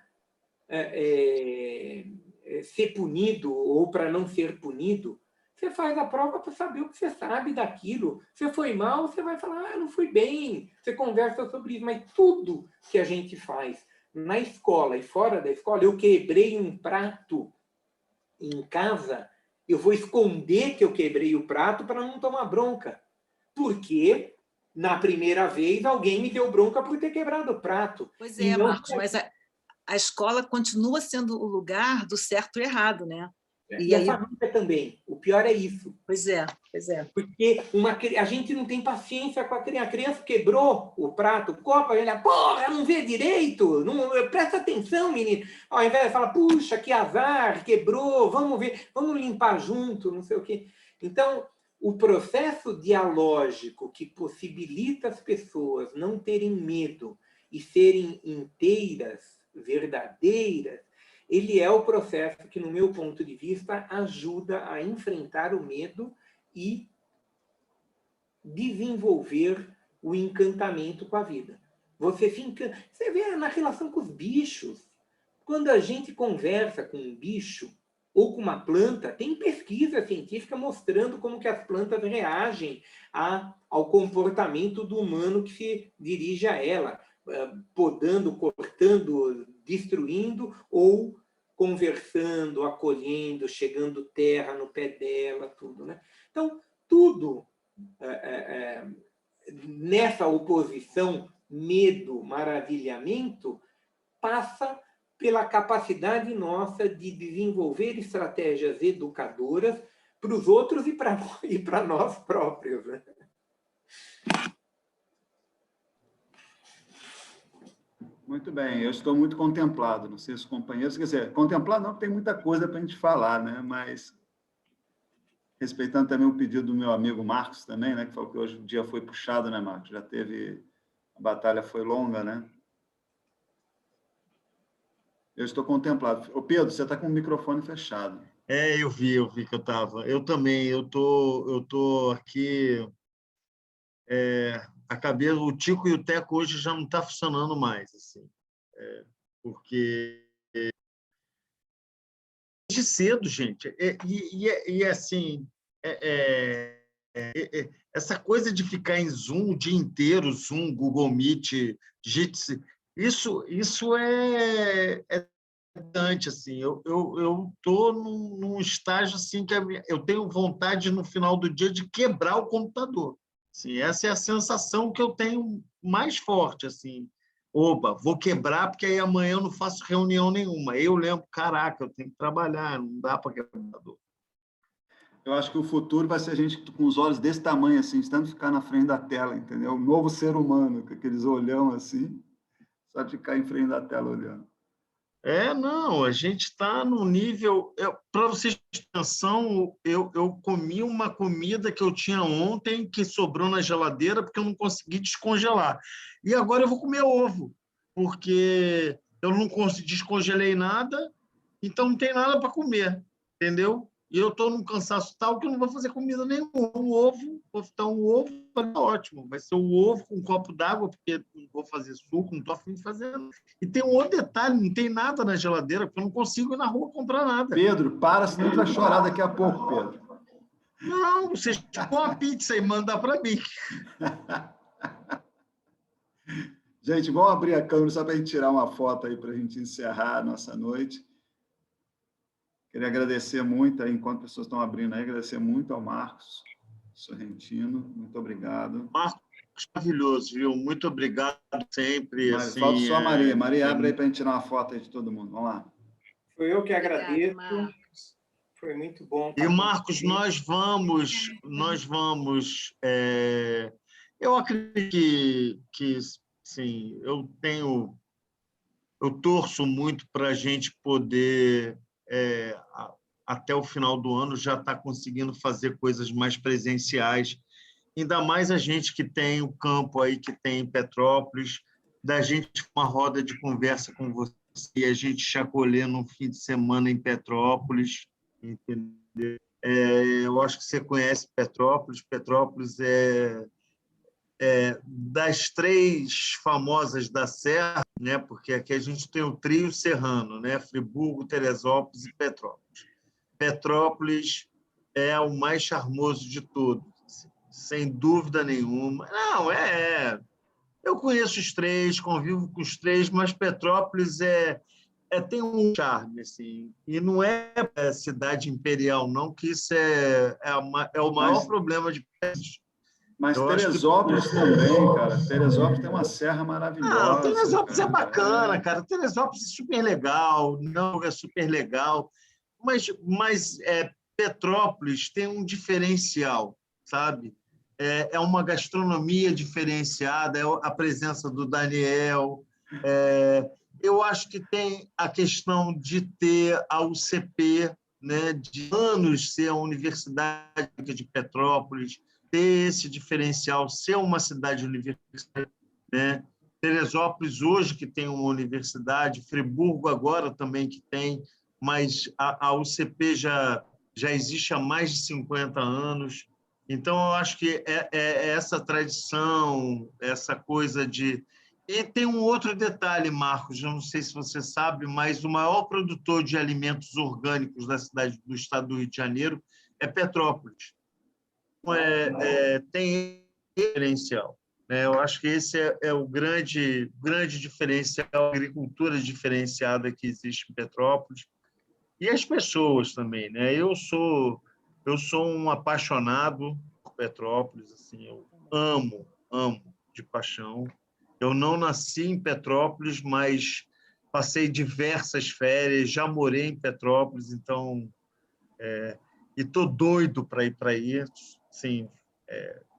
ser punido ou para não ser punido. Você faz a prova para saber o que você sabe daquilo. Se foi mal, você vai falar, não fui bem. Você conversa sobre isso. Mas tudo que a gente faz na escola e fora da escola, eu quebrei um prato em casa, eu vou esconder que eu quebrei o prato para não tomar bronca. Porque, na primeira vez, alguém me deu bronca por ter quebrado o prato. Pois é, Marcos, mas a escola continua sendo o lugar do certo e errado, né? E a família também. O pior é isso. Pois é, pois é. Porque a gente não tem paciência com a criança. A criança quebrou o prato, o copo, ele porra, não vê direito, não, presta atenção, menino. Ao invés de falar, puxa, que azar, quebrou, vamos ver, vamos limpar junto, não sei o quê. Então, o processo dialógico que possibilita as pessoas não terem medo e serem inteiras, verdadeiras, ele é o processo que, no meu ponto de vista, ajuda a enfrentar o medo e desenvolver o encantamento com a vida. Você vê na relação com os bichos. Quando a gente conversa com um bicho ou com uma planta, tem pesquisa científica mostrando como que as plantas reagem ao comportamento do humano que se dirige a ela, podando, cortando, destruindo ou conversando, acolhendo, chegando terra no pé dela, tudo, né? Então, tudo nessa oposição medo, maravilhamento, passa pela capacidade nossa de desenvolver estratégias educadoras para os outros e para nós próprios, né? Muito bem, eu estou muito contemplado, não sei se os companheiros... Quer dizer, contemplado não, tem muita coisa para a gente falar, né? Mas, respeitando também o pedido do meu amigo Marcos também, né? Que falou que hoje o dia foi puxado, né, Marcos? Já teve... A batalha foi longa, né? Eu estou contemplado. Ô, Pedro, você está com o microfone fechado. Eu vi que eu estava. Eu também, eu tô aqui... a cabeça, o Tico e o Teco hoje já não está funcionando mais. Assim. porque de cedo, gente. Assim, essa coisa de ficar em Zoom o dia inteiro, Zoom, Google Meet, Jitsi, isso é importante, assim. Eu estou num estágio assim que eu tenho vontade no final do dia de quebrar o computador. Assim, essa é a sensação que eu tenho mais forte, assim. Oba, vou quebrar porque aí amanhã eu não faço reunião nenhuma. Aí eu lembro, caraca, eu tenho que trabalhar, não dá para quebrar o computador. Eu acho que o futuro vai ser a gente com os olhos desse tamanho, assim, de tanto ficar na frente da tela, entendeu? O novo ser humano, com aqueles olhão assim, só de ficar em frente da tela olhando. Não, a gente está no nível... Para vocês terem noção, eu comi uma comida que eu tinha ontem, que sobrou na geladeira, porque eu não consegui descongelar. E agora eu vou comer ovo, porque eu não descongelei nada, então não tem nada para comer, entendeu? E eu estou num cansaço tal que eu não vou fazer comida nenhuma. Vou fritar um ovo, vai ser ótimo. Vai ser um ovo com um copo d'água, porque não vou fazer suco, não estou afim de fazer. E tem um outro detalhe, não tem nada na geladeira, porque eu não consigo ir na rua comprar nada. Pedro, para, senão a gente vai chorar daqui a pouco, Pedro. Não, você chegou a pizza e manda para mim. Gente, vamos abrir a câmera só para a gente tirar uma foto aí para a gente encerrar a nossa noite. Queria agradecer muito, aí, enquanto as pessoas estão abrindo aí, agradecer muito ao Marcos Sorrentino. Muito obrigado. Marcos, maravilhoso, viu? Muito obrigado sempre. Mas, assim, falta só a Maria. Maria, abre aí para a gente tirar uma foto aí de todo mundo. Vamos lá. Foi eu que Obrigada, agradeço. Marcos. Foi muito bom. E, Marcos, nós vamos... eu acredito que sim, eu torço muito para a gente poder, até o final do ano, já estar conseguindo fazer coisas mais presenciais, ainda mais a gente que tem o campo aí, que tem em Petrópolis, da gente uma roda de conversa com você, e a gente chacoalhar num fim de semana em Petrópolis, entendeu? Eu acho que você conhece Petrópolis. Petrópolis das três famosas da Serra, né? Porque aqui a gente tem o trio serrano, né? Friburgo, Teresópolis e Petrópolis. Petrópolis é o mais charmoso de todos, sem dúvida nenhuma. Não, eu conheço os três, convivo com os três, mas Petrópolis tem um charme, assim, e não é cidade imperial, não, que isso é o maior problema de Petrópolis. Mas Teresópolis também, cara. Teresópolis tem uma serra maravilhosa. Teresópolis é bacana, cara. Teresópolis é super legal, não é super legal, mas Petrópolis tem um diferencial, sabe? É uma gastronomia diferenciada, é a presença do Daniel. Eu acho que tem a questão de ter a UCP, né, de anos ser a Universidade de Petrópolis, ter esse diferencial, ser uma cidade universitária, né? Teresópolis hoje que tem uma universidade, Friburgo agora também que tem, mas a UCP já existe há mais de 50 anos. Então, eu acho que essa tradição, essa coisa de... E tem um outro detalhe, Marcos, eu não sei se você sabe, mas o maior produtor de alimentos orgânicos do estado do Rio de Janeiro é Petrópolis. Tem diferencial, né? Eu acho que esse é o grande diferencial, a agricultura diferenciada que existe em Petrópolis, e as pessoas também, né? Eu sou um apaixonado por Petrópolis, assim, eu amo de paixão. Eu não nasci em Petrópolis, mas passei diversas férias, já morei em Petrópolis, então e estou doido para ir para aí, sim,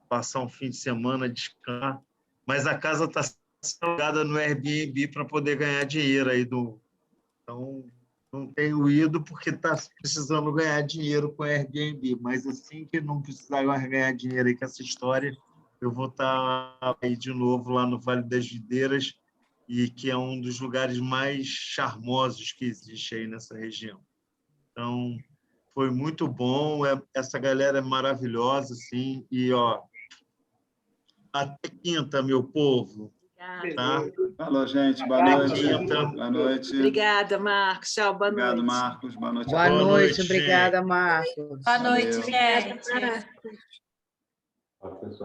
passar um fim de semana, descansar, mas a casa está alugada no Airbnb para poder ganhar dinheiro aí então não tenho ido porque está precisando ganhar dinheiro com o Airbnb, mas assim que não precisar mais ganhar dinheiro aí com essa história, eu vou estar aí de novo lá no Vale das Videiras, e que é um dos lugares mais charmosos que existe aí nessa região. Então, foi muito bom, essa galera é maravilhosa, assim, e, até quinta, meu povo. Tá? Falou, gente. Boa noite. Boa noite. Obrigada, Marcos. Tchau, boa noite. Obrigado, Marcos. Boa noite. Boa Boa noite, noite, obrigada, Marcos. Boa noite, Valeu. gente. Marcos.